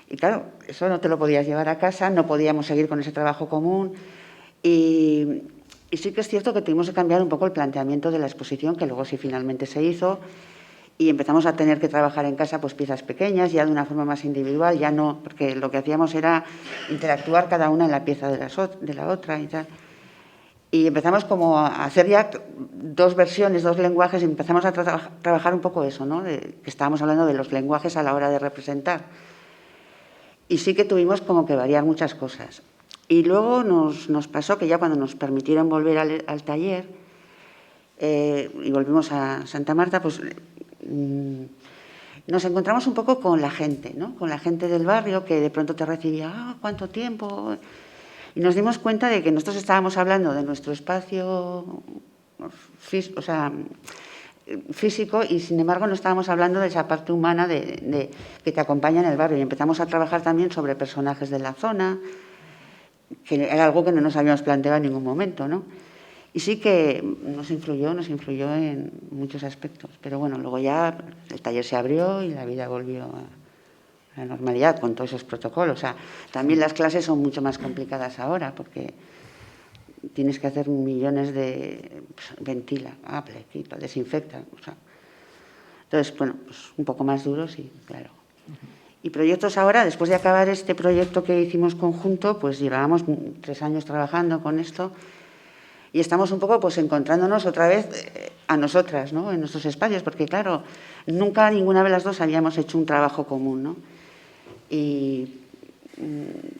y claro, eso no te lo podías llevar a casa, no podíamos seguir con ese trabajo común, y sí que es cierto que tuvimos que cambiar un poco el planteamiento de la exposición, que luego sí finalmente se hizo, y empezamos a tener que trabajar en casa pues piezas pequeñas, ya de una forma más individual, ya no, porque lo que hacíamos era interactuar cada una en la pieza de la otra y tal. Y empezamos como a hacer ya 2 versiones, 2 lenguajes, y empezamos a trabajar un poco eso, ¿no? Que estábamos hablando de los lenguajes a la hora de representar. Y sí que tuvimos como que variar muchas cosas. Y luego nos pasó que ya cuando nos permitieron volver al taller, y volvimos a Santa Marta, pues nos encontramos un poco con la gente, ¿no? Con la gente del barrio que de pronto te recibía, ¿cuánto tiempo? Y nos dimos cuenta de que nosotros estábamos hablando de nuestro espacio físico y, sin embargo, no estábamos hablando de esa parte humana que te acompaña en el barrio. Y empezamos a trabajar también sobre personajes de la zona, que era algo que no nos habíamos planteado en ningún momento, ¿no? Y sí que nos influyó en muchos aspectos. Pero bueno, luego ya el taller se abrió y la vida volvió a la normalidad con todos esos protocolos. O sea, también las clases son mucho más complicadas ahora porque tienes que hacer millones de... ventila, abre, quita, desinfecta. O sea. Entonces, bueno, pues un poco más duros, sí, claro. Y proyectos ahora, después de acabar este proyecto que hicimos conjunto, pues llevábamos 3 años trabajando con esto y estamos un poco pues encontrándonos otra vez a nosotras, ¿no? En nuestros espacios, porque claro, nunca ninguna de las dos habíamos hecho un trabajo común, ¿no? Y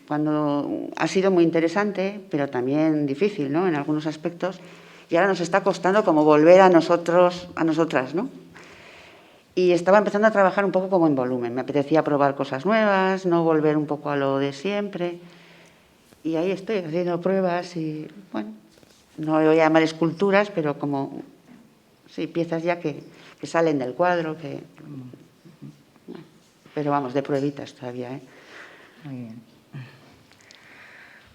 cuando ha sido muy interesante, pero también difícil, ¿no? En algunos aspectos, y ahora nos está costando como volver a nosotros, a nosotras, ¿no? Y estaba empezando a trabajar un poco como en volumen. Me apetecía probar cosas nuevas, no volver un poco a lo de siempre. Y ahí estoy haciendo pruebas y, bueno, no lo voy a llamar esculturas, pero como, sí, piezas ya que salen del cuadro, que... Bueno, pero vamos, de pruebitas todavía, ¿eh? Muy bien.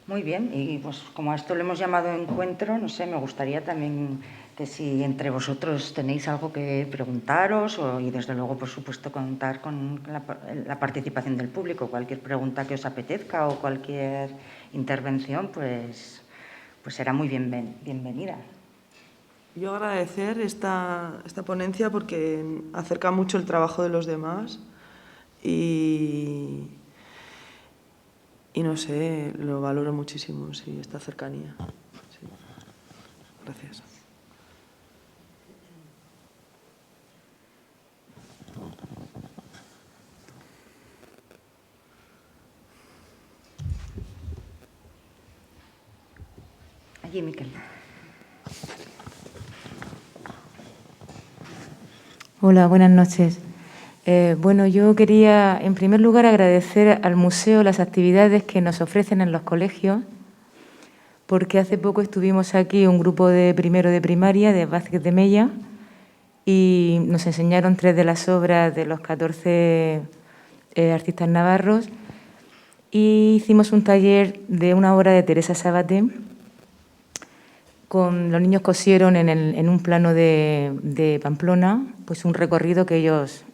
Muy bien, y pues como a esto lo hemos llamado encuentro, no sé, me gustaría también que si entre vosotros tenéis algo que preguntaros y desde luego, por supuesto, contar con la participación del público. Cualquier pregunta que os apetezca o cualquier intervención, pues será muy bienvenida. Yo agradecer esta ponencia porque acerca mucho el trabajo de los demás y no sé, lo valoro muchísimo, sí, esta cercanía. Sí. Gracias. Allí, Miquel. Hola, buenas noches. Bueno, yo quería, en primer lugar, agradecer al museo las actividades que nos ofrecen en los colegios, porque hace poco estuvimos aquí un grupo de primero de primaria de Vázquez de Mella y nos enseñaron 3 de las obras de los 14 artistas navarros y hicimos un taller de una obra de Teresa Sabaté. Los niños cosieron en un plano de Pamplona pues un recorrido que ellos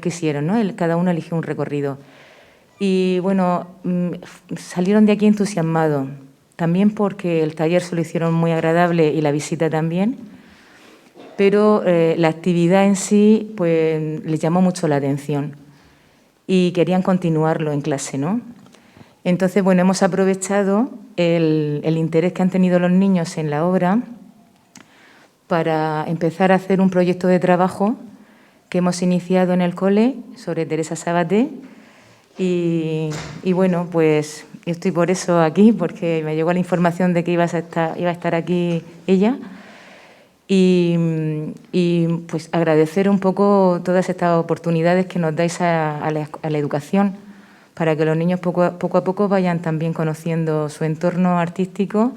quisieron, ¿no? Cada uno eligió un recorrido. Y bueno, salieron de aquí entusiasmados, también porque el taller se lo hicieron muy agradable y la visita también, pero la actividad en sí pues les llamó mucho la atención y querían continuarlo en clase, ¿no? Entonces, bueno, hemos aprovechado el interés que han tenido los niños en la obra para empezar a hacer un proyecto de trabajo que hemos iniciado en el cole sobre Teresa Sabaté y bueno, pues yo estoy por eso aquí, porque me llegó la información de que iba a estar aquí ella y pues agradecer un poco todas estas oportunidades que nos dais a la educación para que los niños poco a poco vayan también conociendo su entorno artístico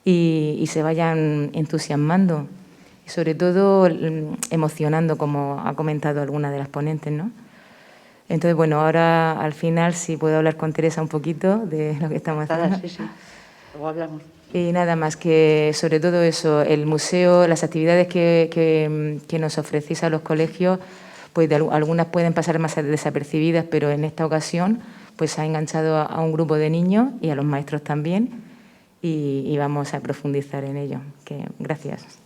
y se vayan entusiasmando. Y sobre todo emocionando, como ha comentado alguna de las ponentes, ¿no? Entonces, bueno, ahora al final sí puedo hablar con Teresa un poquito de lo que estamos haciendo. Sí, sí, luego hablamos. Y nada más que sobre todo eso, el museo, las actividades que nos ofrecéis a los colegios, pues algunas pueden pasar más desapercibidas, pero en esta ocasión pues ha enganchado a un grupo de niños y a los maestros también y vamos a profundizar en ello. Gracias.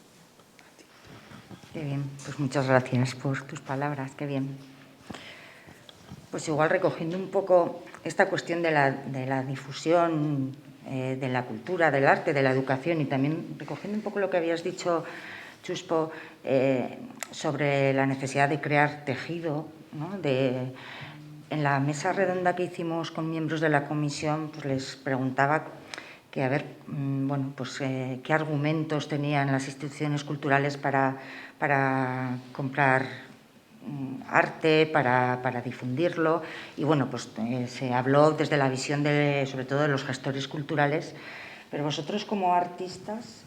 Qué bien, pues muchas gracias por tus palabras, qué bien. Pues igual recogiendo un poco esta cuestión de la difusión de la cultura, del arte, de la educación y también recogiendo un poco lo que habías dicho, Chuspo, sobre la necesidad de crear tejido, ¿no? En la mesa redonda que hicimos con miembros de la comisión, pues les preguntaba a ver, bueno, pues qué argumentos tenían las instituciones culturales para comprar arte, para difundirlo. Y bueno, pues se habló desde la visión sobre todo de los gestores culturales, pero vosotros como artistas,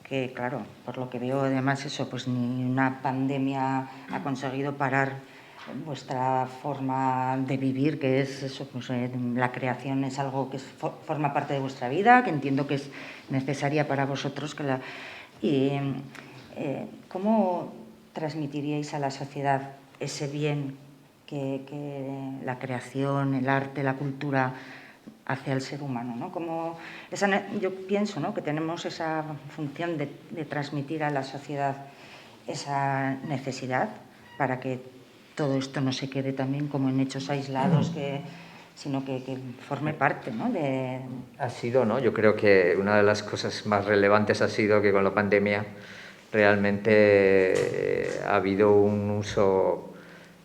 que claro, por lo que veo además eso, pues ni una pandemia ha conseguido parar vuestra forma de vivir, que es eso, pues la creación es algo que forma parte de vuestra vida, que entiendo que es necesaria para vosotros. ¿Cómo transmitiríais a la sociedad ese bien que la creación, el arte, la cultura hacia el ser humano, ¿no? Yo pienso, ¿no?, que tenemos esa función de transmitir a la sociedad esa necesidad para que todo esto no se quede también como en hechos aislados, sino que forme parte, ¿no? Ha sido, ¿no? Yo creo que una de las cosas más relevantes ha sido que con la pandemia realmente ha habido un uso,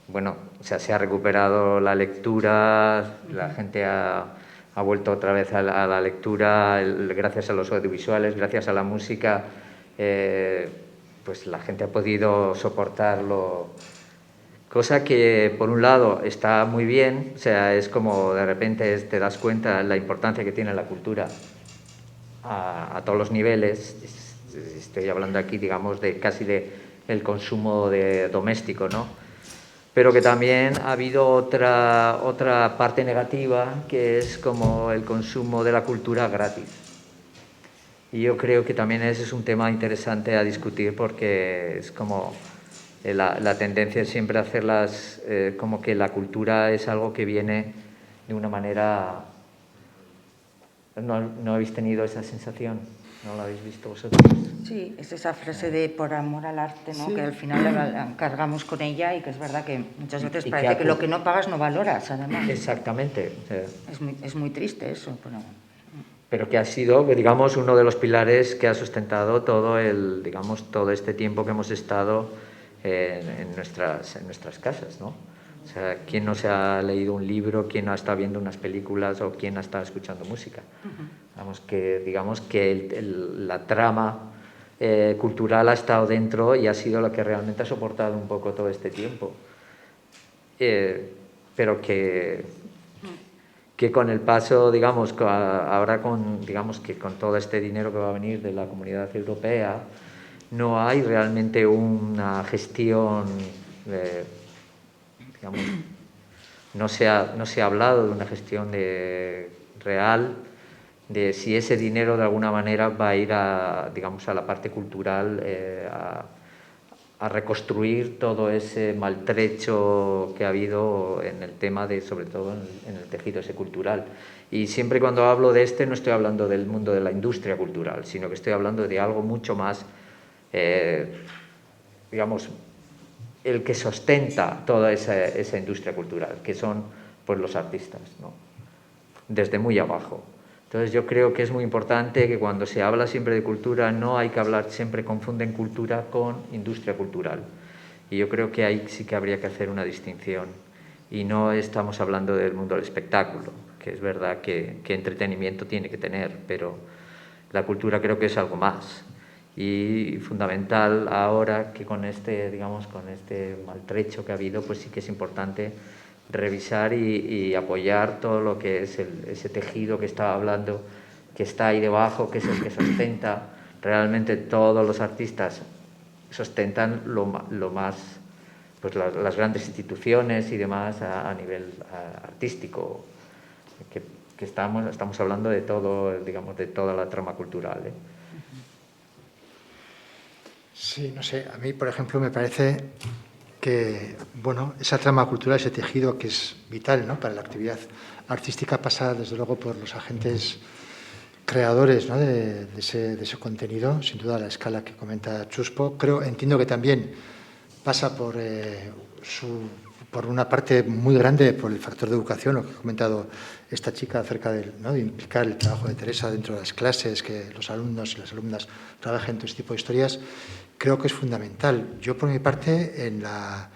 bueno, o sea, se ha recuperado la lectura, la gente ha vuelto otra vez a la lectura, gracias a los audiovisuales, gracias a la música, pues la gente ha podido soportarlo. Cosa que, por un lado, está muy bien, o sea, es como de repente te das cuenta de la importancia que tiene la cultura a todos los niveles. Estoy hablando aquí, digamos, casi del consumo doméstico, ¿no? Pero que también ha habido otra parte negativa, que es como el consumo de la cultura gratis. Y yo creo que también ese es un tema interesante a discutir, porque es como la tendencia es siempre hacerlas como que la cultura es algo que viene de una manera... ¿No habéis tenido esa sensación? ¿No lo habéis visto vosotros? Sí, es esa frase de por amor al arte, ¿no? Sí. Que al final cargamos con ella, y que es verdad que muchas veces parece que lo que no pagas no valoras, además. Exactamente. Es muy triste eso. Pero que ha sido, digamos, uno de los pilares que ha sustentado todo este tiempo que hemos estado en nuestras casas, ¿no? O sea, ¿quién no se ha leído un libro, quién no ha estado viendo unas películas o quién no ha estado escuchando música? Digamos que la trama cultural ha estado dentro y ha sido lo que realmente ha soportado un poco todo este tiempo. Pero que con el paso, digamos, ahora digamos que con todo este dinero que va a venir de la Comunidad Europea, no hay realmente una gestión, digamos, no se ha hablado de una gestión real de si ese dinero de alguna manera va a ir digamos, a la parte cultural, a reconstruir todo ese maltrecho que ha habido en el tema sobre todo en el tejido ese cultural. Y siempre cuando hablo de no estoy hablando del mundo de la industria cultural, sino que estoy hablando de algo mucho más, digamos, el que sustenta toda esa industria cultural, que son pues los artistas, ¿no? Desde muy abajo. Entonces yo creo que es muy importante que cuando se habla siempre de cultura no hay que hablar, siempre confunden cultura con industria cultural. Y yo creo que ahí sí que habría que hacer una distinción. Y no estamos hablando del mundo del espectáculo, que es verdad que entretenimiento tiene que tener, pero la cultura creo que es algo más. Y fundamental ahora que con digamos, con este maltrecho que ha habido, pues sí que es importante revisar y apoyar todo lo que es ese tejido que estaba hablando, que está ahí debajo, que es el que sustenta. Realmente todos los artistas sustentan lo más, pues las grandes instituciones y demás a nivel artístico, que estamos hablando de todo, digamos, de toda la trama cultural, ¿eh? Sí, no sé, a mí, por ejemplo, me parece que, bueno, esa trama cultural, ese tejido que es vital, ¿no?, para la actividad artística, pasa, desde luego, por los agentes creadores, ¿no?, de ese contenido, sin duda a la escala que comenta Chuspo. Entiendo que también pasa por una parte muy grande por el factor de educación, lo que ha comentado esta chica acerca de implicar el trabajo de Teresa dentro de las clases, que los alumnos y las alumnas trabajen todo este tipo de historias. Creo que es fundamental. Yo, por mi parte, en la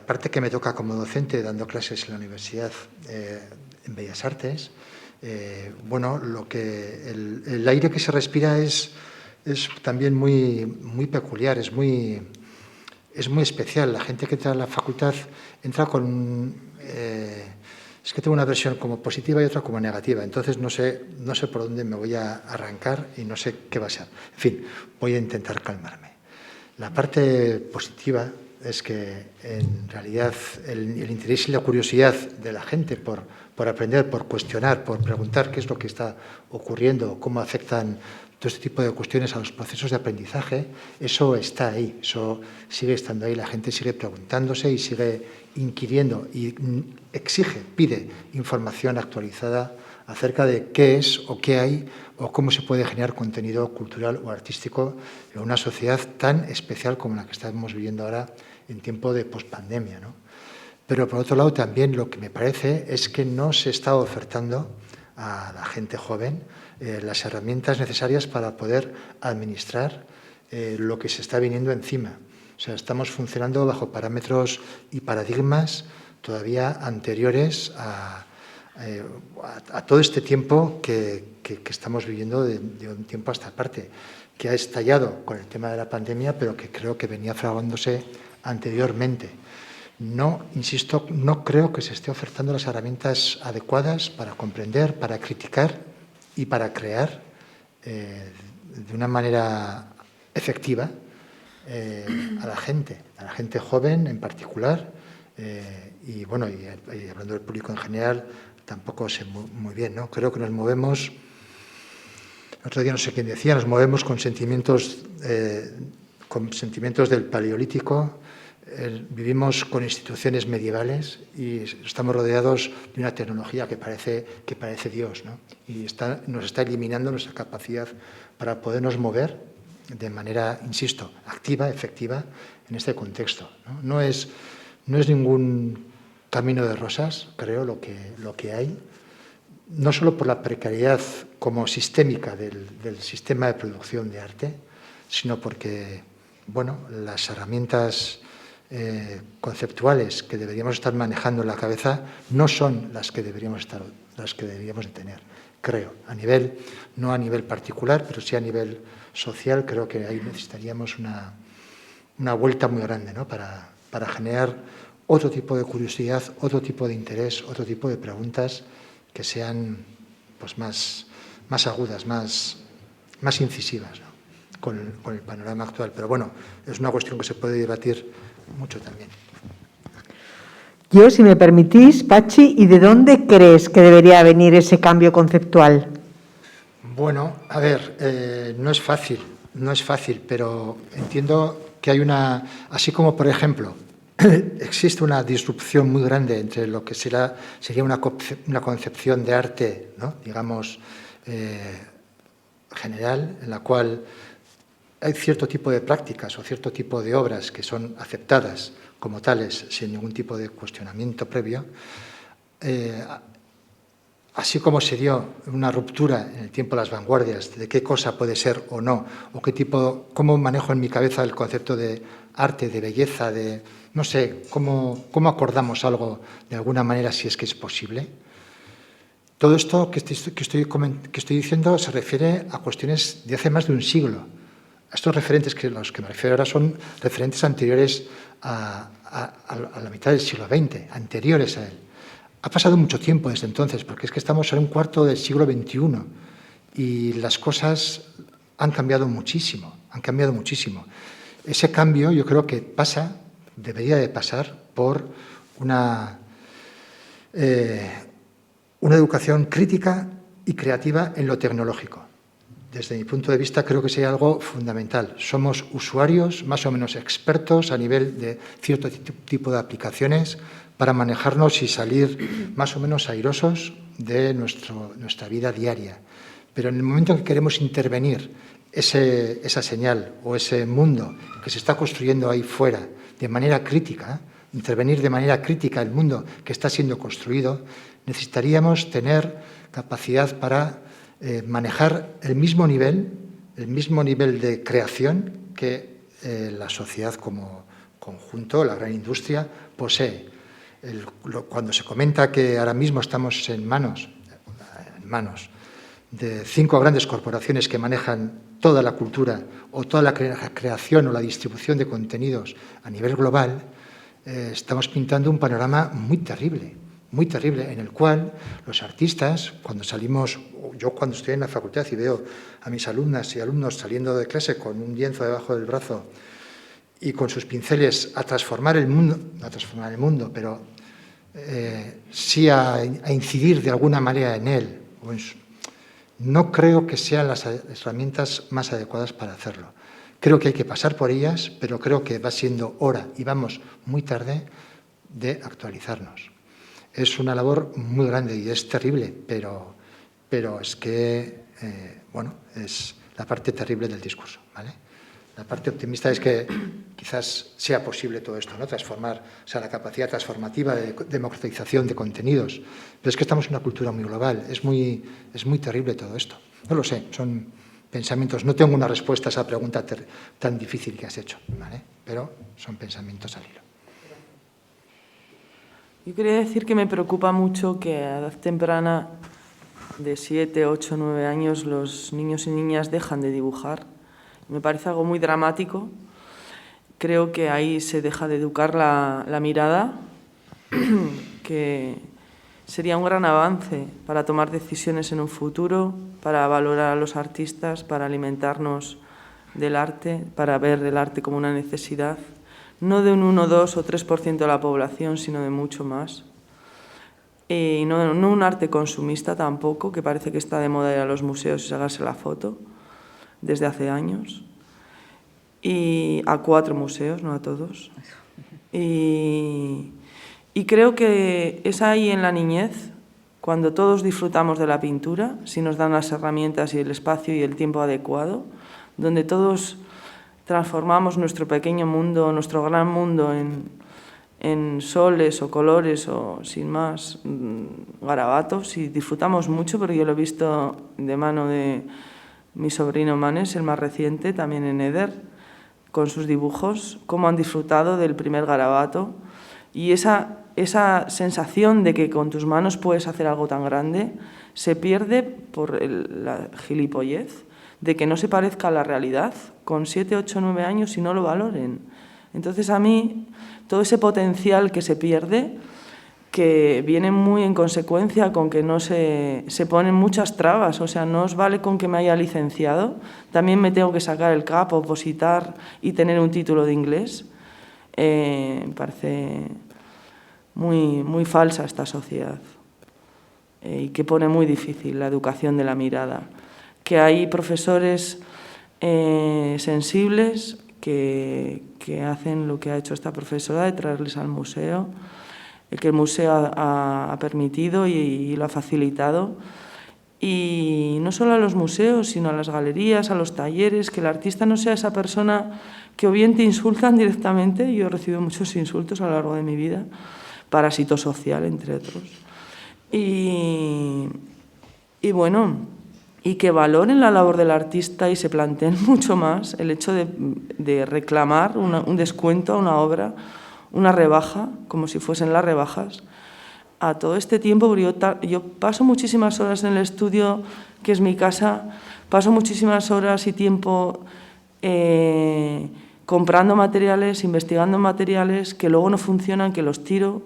parte que me toca como docente, dando clases en la Universidad en Bellas Artes, Bueno, el aire que se respira es también muy peculiar, es muy especial. La gente que entra a la facultad entra con... es que tengo una versión como positiva y otra como negativa, entonces no sé por dónde me voy a arrancar y no sé qué va a ser. En fin, voy a intentar calmarme. La parte positiva es que en realidad el interés y la curiosidad de la gente por aprender, por cuestionar, por preguntar qué es lo que está ocurriendo, cómo afectan todo este tipo de cuestiones a los procesos de aprendizaje, eso está ahí, eso sigue estando ahí, la gente sigue preguntándose y sigue inquiriendo y exige, pide información actualizada acerca de qué es o qué hay o cómo se puede generar contenido cultural o artístico en una sociedad tan especial como la que estamos viviendo ahora en tiempo de pospandemia, ¿no? Pero, por otro lado, también lo que me parece es que no se está ofertando a la gente joven las herramientas necesarias para poder administrar lo que se está viniendo encima. O sea, estamos funcionando bajo parámetros y paradigmas todavía anteriores a todo este tiempo que estamos viviendo de un tiempo a esta parte, que ha estallado con el tema de la pandemia, pero que creo que venía fraguándose anteriormente. No, insisto, no creo que se esté ofertando las herramientas adecuadas para comprender, para criticar y para crear de una manera efectiva a la gente joven en particular, y bueno, y hablando del público en general, tampoco sé muy bien, ¿no? Creo que nos movemos, el otro día no sé quién decía, nos movemos con sentimientos del Paleolítico, vivimos con instituciones medievales y estamos rodeados de una tecnología que parece Dios, ¿no? Y nos está eliminando nuestra capacidad para podernos mover de manera, insisto, activa, efectiva en este contexto, ¿no? No es ningún camino de rosas, creo, lo que hay, no solo por la precariedad como sistémica del sistema de producción de arte, sino porque, bueno, las herramientas conceptuales que deberíamos estar manejando en la cabeza no son las que deberíamos de tener, creo, no a nivel particular, pero sí a nivel social. Creo que ahí necesitaríamos una vuelta muy grande, ¿no? para generar otro tipo de curiosidad, otro tipo de interés, otro tipo de preguntas que sean pues más agudas, más incisivas, ¿no? con el panorama actual. Pero bueno, es una cuestión que se puede debatir mucho también. Yo, si me permitís, Pachi, ¿y de dónde crees que debería venir ese cambio conceptual? Bueno, a ver, no es fácil, pero entiendo que hay así como, por ejemplo, existe una disrupción muy grande entre lo que sería una concepción de arte, ¿no? Digamos, general, en la cual hay cierto tipo de prácticas o cierto tipo de obras que son aceptadas como tales sin ningún tipo de cuestionamiento previo, así como se dio una ruptura en el tiempo de las vanguardias de qué cosa puede ser o no, o cómo manejo en mi cabeza el concepto de arte, de belleza, de no sé, cómo acordamos algo de alguna manera si es que es posible. Todo esto que estoy diciendo se refiere a cuestiones de hace más de un siglo. Estos referentes los que me refiero ahora son referentes anteriores a la mitad del siglo XX, anteriores a él. Ha pasado mucho tiempo desde entonces, porque es que estamos en un cuarto del siglo XXI y las cosas han cambiado muchísimo, Ese cambio yo creo que debería de pasar por una educación crítica y creativa en lo tecnológico. Desde mi punto de vista, creo que sería algo fundamental. Somos usuarios más o menos expertos a nivel de cierto tipo de aplicaciones para manejarnos y salir más o menos airosos de nuestra vida diaria. Pero en el momento en que queremos intervenir esa señal o ese mundo que se está construyendo ahí fuera de manera crítica, intervenir de manera crítica el mundo que está siendo construido, necesitaríamos tener capacidad para manejar el mismo nivel de creación que la sociedad como conjunto, la gran industria, posee. Cuando se comenta que ahora mismo estamos en manos manos de 5 grandes corporaciones que manejan toda la cultura o toda la creación o la distribución de contenidos a nivel global, estamos pintando un panorama muy terrible, en el cual los artistas, cuando salimos, yo cuando estoy en la facultad y veo a mis alumnas y alumnos saliendo de clase con un lienzo debajo del brazo y con sus pinceles a transformar el mundo, no a transformar el mundo, pero sí a incidir de alguna manera en él, no creo que sean las herramientas más adecuadas para hacerlo. Creo que hay que pasar por ellas, pero creo que va siendo hora, y vamos muy tarde, de actualizarnos. Es una labor muy grande y es terrible, pero es que, bueno, es la parte terrible del discurso, ¿vale? La parte optimista es que quizás sea posible todo esto, ¿no? Transformar, o sea, la capacidad transformativa de democratización de contenidos. Pero es que estamos en una cultura muy global, es muy terrible todo esto. No lo sé, son pensamientos. No tengo una respuesta a esa pregunta tan difícil que has hecho, ¿vale? Pero son pensamientos al hilo. Yo quería decir que me preocupa mucho que a edad temprana, de 7, 8, 9 años, los niños y niñas dejan de dibujar. Me parece algo muy dramático. Creo que ahí se deja de educar la mirada, que sería un gran avance para tomar decisiones en un futuro, para valorar a los artistas, para alimentarnos del arte, para ver el arte como una necesidad, no de un 1, 2 o 3% de la población, sino de mucho más. Y no un arte consumista tampoco, que parece que está de moda ir a los museos y sacarse la foto desde hace años. Y a 4 museos, no a todos. Y creo que es ahí en la niñez, cuando todos disfrutamos de la pintura, si nos dan las herramientas y el espacio y el tiempo adecuado, donde todos transformamos nuestro pequeño mundo, nuestro gran mundo en soles o colores o, sin más, garabatos, y disfrutamos mucho, porque yo lo he visto de mano de mi sobrino Manes, el más reciente, también en Eder, con sus dibujos, cómo han disfrutado del primer garabato, y esa sensación de que con tus manos puedes hacer algo tan grande se pierde por la gilipollez de que no se parezca a la realidad con 7, 8, 9 años y no lo valoren. Entonces, a mí, todo ese potencial que se pierde, que viene muy en consecuencia con que no se ponen muchas trabas, o sea, no os vale con que me haya licenciado, también me tengo que sacar el CAP, opositar y tener un título de inglés. Me parece muy falsa esta sociedad y que pone muy difícil la educación de la mirada. Que hay profesores sensibles que hacen lo que ha hecho esta profesora, de traerles al museo, que el museo ha permitido y lo ha facilitado. Y no solo a los museos, sino a las galerías, a los talleres, que el artista no sea esa persona que o bien te insultan directamente, yo he recibido muchos insultos a lo largo de mi vida, parásito social, entre otros. Y bueno, y que valoren la labor del artista y se planteen mucho más el hecho de reclamar un descuento a una obra, una rebaja, como si fuesen las rebajas, a todo este tiempo, porque yo paso muchísimas horas en el estudio, que es mi casa, paso muchísimas horas y tiempo comprando materiales, investigando materiales que luego no funcionan, que los tiro,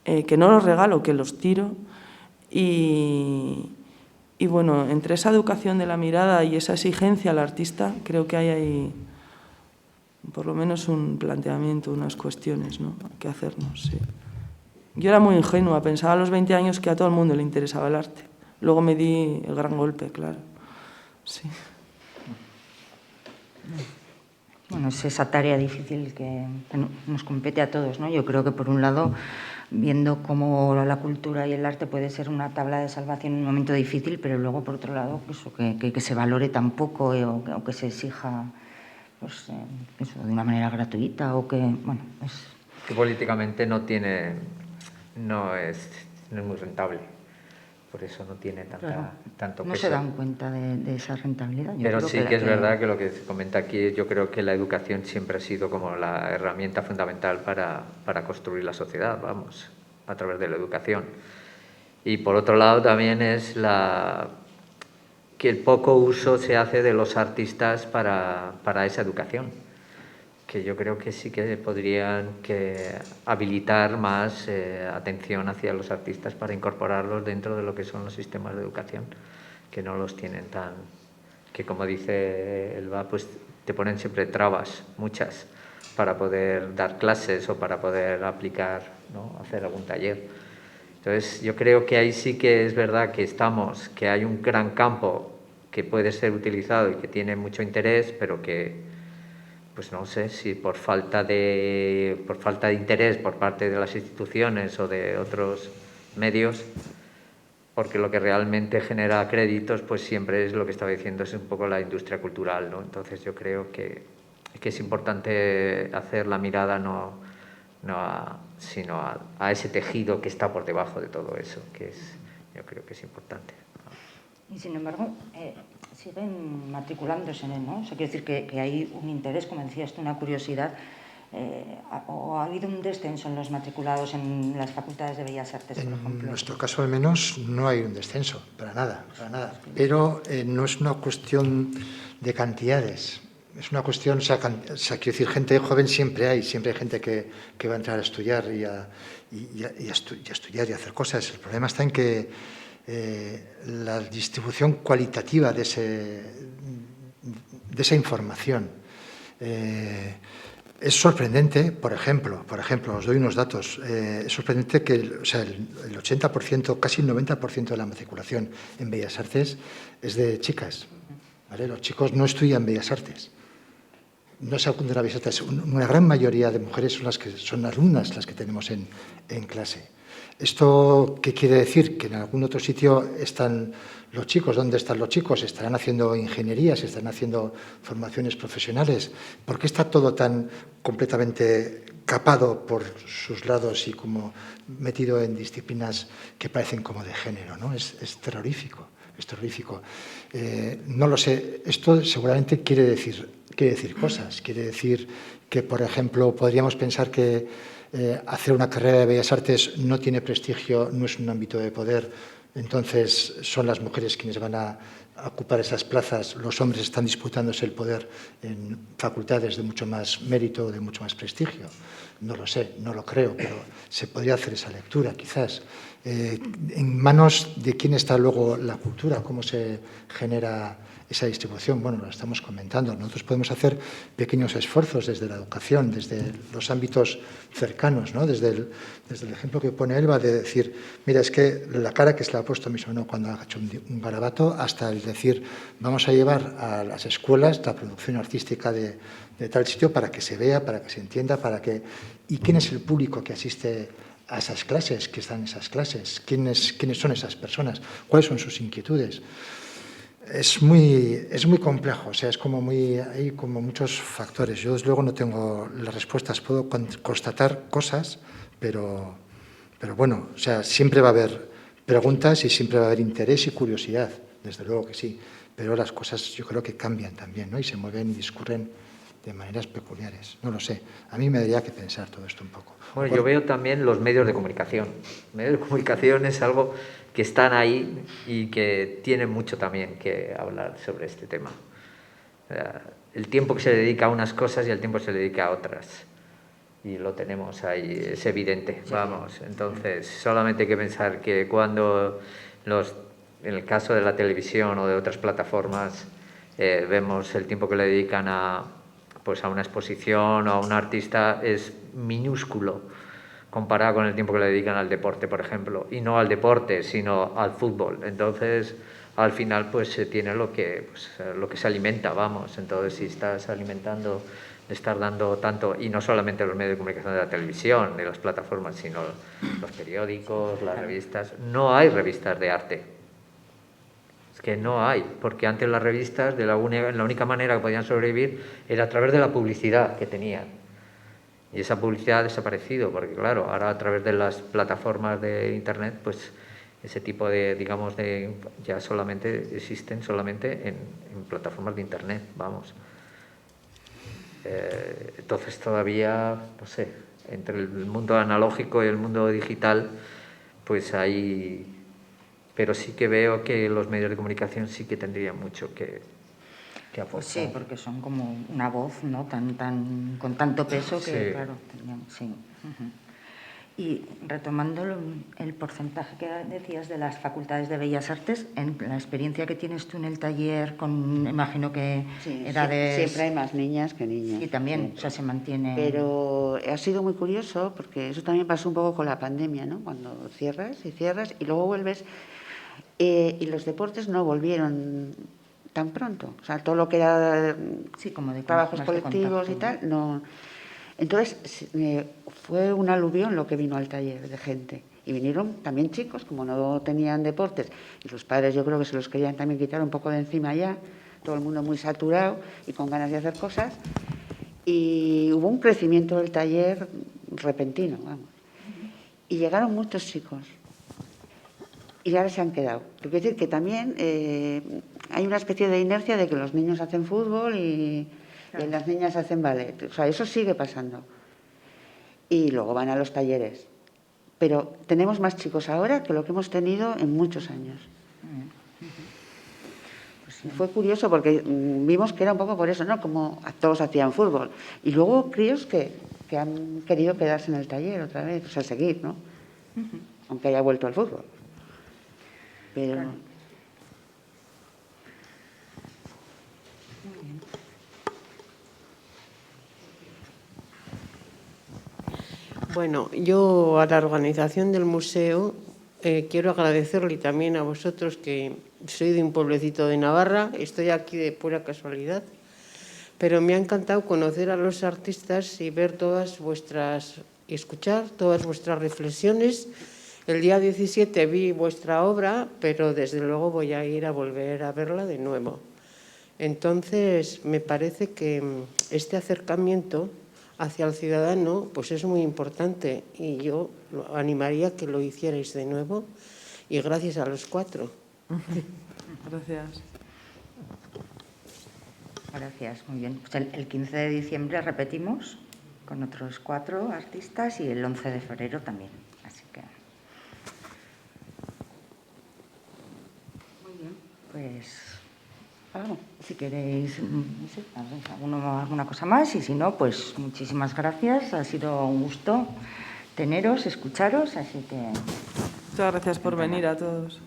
que no los regalo, que los tiro. Y bueno, entre esa educación de la mirada y esa exigencia al artista, creo que hay ahí por lo menos un planteamiento, unas cuestiones, ¿no?, que hacernos. Sí. Yo era muy ingenua, pensaba a los 20 años que a todo el mundo le interesaba el arte. Luego me di el gran golpe, claro. Sí. Bueno, es esa tarea difícil que nos compete a todos, ¿no? Yo creo que, por un lado, viendo cómo la cultura y el arte puede ser una tabla de salvación en un momento difícil, pero luego, por otro lado, pues, que se valore tan poco o que se exija, pues, eso, de una manera gratuita, o que, bueno, que políticamente no es muy rentable, por eso no tiene tanto peso. No se dan cuenta de esa rentabilidad. Pero sí que es verdad que lo que se comenta aquí, yo creo que la educación siempre ha sido como la herramienta fundamental para construir la sociedad, vamos, a través de la educación. Y por otro lado también es que el poco uso se hace de los artistas para esa educación, que yo creo que sí que podrían habilitar más atención hacia los artistas para incorporarlos dentro de lo que son los sistemas de educación, que no los tienen que como dice Elba, pues te ponen siempre trabas, muchas, para poder dar clases o para poder aplicar, ¿no? Hacer algún taller. Entonces, yo creo que ahí sí que es verdad que hay un gran campo que puede ser utilizado y que tiene mucho interés, pero que, pues no sé si por falta de interés por parte de las instituciones o de otros medios, porque lo que realmente genera créditos, pues siempre es lo que estaba diciendo, es un poco la industria cultural, ¿no? Entonces, yo creo que es importante hacer la mirada sino a ese tejido que está por debajo de todo eso, yo creo que es importante. Y sin embargo, siguen matriculándose en él, ¿no? O sea, quiero decir que hay un interés, como decías tú, una curiosidad, o ha habido un descenso en los matriculados en las facultades de Bellas Artes, por ejemplo. En nuestro caso, al menos, no hay un descenso, para nada, para nada. Pero no es una cuestión de cantidades. Es una cuestión, quiero decir, gente joven siempre hay gente que va a entrar a estudiar y a estudiar y a hacer cosas. El problema está en que la distribución cualitativa de esa información es sorprendente. Por ejemplo, os doy unos datos. Es sorprendente que el 80%, casi el 90% de la matriculación en Bellas Artes es de chicas, ¿vale? Los chicos no estudian Bellas Artes. No se apuntan a Bellas Artes. Una gran mayoría de mujeres son las que son alumnas, las que tenemos en clase. ¿Esto qué quiere decir? Que en algún otro sitio están los chicos. ¿Dónde están los chicos? Estarán haciendo ingenierías, estarán haciendo formaciones profesionales. ¿Por qué está todo tan completamente capado por sus lados y como metido en disciplinas que parecen como de género, ¿no? Es terrorífico. Es terrorífico. No lo sé. Esto seguramente quiere decir cosas. Quiere decir que, por ejemplo, podríamos pensar que hacer una carrera de Bellas Artes no tiene prestigio, no es un ámbito de poder. Entonces, son las mujeres quienes van a ocupar esas plazas. Los hombres están disputándose el poder en facultades de mucho más mérito, de mucho más prestigio. No lo sé, no lo creo, pero se podría hacer esa lectura, quizás. ¿En manos de quién está luego la cultura? ¿Cómo se genera esa distribución? Bueno, lo estamos comentando. Nosotros podemos hacer pequeños esfuerzos desde la educación, desde los ámbitos cercanos, ¿no? Desde el ejemplo que pone Elba de decir, mira, es que la cara que se le ha puesto a mi sobrino cuando ha hecho un garabato, hasta el decir, vamos a llevar a las escuelas la producción artística de tal sitio para que se vea, para que se entienda, ¿y quién es el público que asiste a esas clases, que están en esas clases? ¿Quiénes son esas personas? ¿Cuáles son sus inquietudes? Es muy complejo, o sea, hay como muchos factores. Yo, desde luego, no tengo las respuestas. Puedo constatar cosas, pero bueno, o sea, siempre va a haber preguntas y siempre va a haber interés y curiosidad, desde luego que sí. Pero las cosas yo creo que cambian también, ¿no? Y se mueven y discurren de maneras peculiares. No lo sé. A mí me daría que pensar todo esto un poco. Bueno, yo veo también los medios de comunicación. Los medios de comunicación es algo que están ahí y que tienen mucho también que hablar sobre este tema. El tiempo que se dedica a unas cosas y el tiempo que se dedica a otras. Y lo tenemos ahí, es evidente, vamos. Entonces, solamente hay que pensar que cuando en el caso de la televisión o de otras plataformas, vemos el tiempo que le dedican a una exposición o a un artista, es minúsculo comparado con el tiempo que le dedican al deporte, por ejemplo, y no al deporte, sino al fútbol. Entonces, al final, pues se tiene lo que se alimenta, vamos. Entonces, si estás alimentando, estás dando tanto, y no solamente los medios de comunicación de la televisión, de las plataformas, sino los periódicos, las revistas. No hay revistas de arte. Es que no hay, porque antes las revistas, la única manera que podían sobrevivir era a través de la publicidad que tenían. Y esa publicidad ha desaparecido, porque claro, ahora a través de las plataformas de Internet, pues ese tipo ya solamente existen en plataformas de Internet, vamos. Entonces todavía, no sé, entre el mundo analógico y el mundo digital, pues hay pero sí que veo que los medios de comunicación sí que tendrían mucho que aportar. Pues sí, porque son como una voz, ¿no? Con tanto peso que, Sí. claro, sí. Ujú. Y retomando el porcentaje que decías de las facultades de Bellas Artes, en la experiencia que tienes tú en el taller, imagino que Sí, edades... siempre hay más niñas que niños. Y también, siempre. o sea, se mantiene... Pero ha sido muy curioso porque eso también pasó un poco con la pandemia, ¿no? Cuando cierras y luego vuelves. Y los deportes no volvieron tan pronto. O sea, todo lo que era Sí, como de trabajos más de colectivos contacto, y tal, no. Entonces, fue un aluvión lo que vino al taller de gente. Y vinieron también chicos, como no tenían deportes, y los padres yo creo que se los querían también quitar un poco de encima ya, todo el mundo muy saturado y con ganas de hacer cosas. Y hubo un crecimiento del taller repentino, vamos. Y llegaron muchos chicos. Y ahora se han quedado. Quiero decir que también hay una especie de inercia de que los niños hacen fútbol y las niñas hacen ballet. O sea, eso sigue pasando. Y luego van a los talleres. Pero tenemos más chicos ahora que lo que hemos tenido en muchos años. Y fue curioso porque vimos que era un poco por eso, ¿no? Como todos hacían fútbol. Y luego críos que han querido quedarse en el taller otra vez, o sea, seguir, ¿no? Aunque haya vuelto al fútbol. Pero... Claro. Bueno, yo a la organización del museo quiero agradecerle y también a vosotros, que soy de un pueblecito de Navarra, estoy aquí de pura casualidad, pero me ha encantado conocer a los artistas y ver escuchar todas vuestras reflexiones. El día 17 vi vuestra obra, pero desde luego voy a ir a volver a verla de nuevo. Entonces, me parece que este acercamiento hacia el ciudadano pues es muy importante y yo animaría que lo hicierais de nuevo, y gracias a los 4. Gracias. Gracias, muy bien. Pues el 15 de diciembre repetimos con otros 4 artistas y el 11 de febrero también. Así que... Muy bien, pues... Si queréis, no sé, alguna cosa más, y si no, pues muchísimas gracias. Ha sido un gusto teneros, escucharos, así que... Muchas gracias por venir a todos.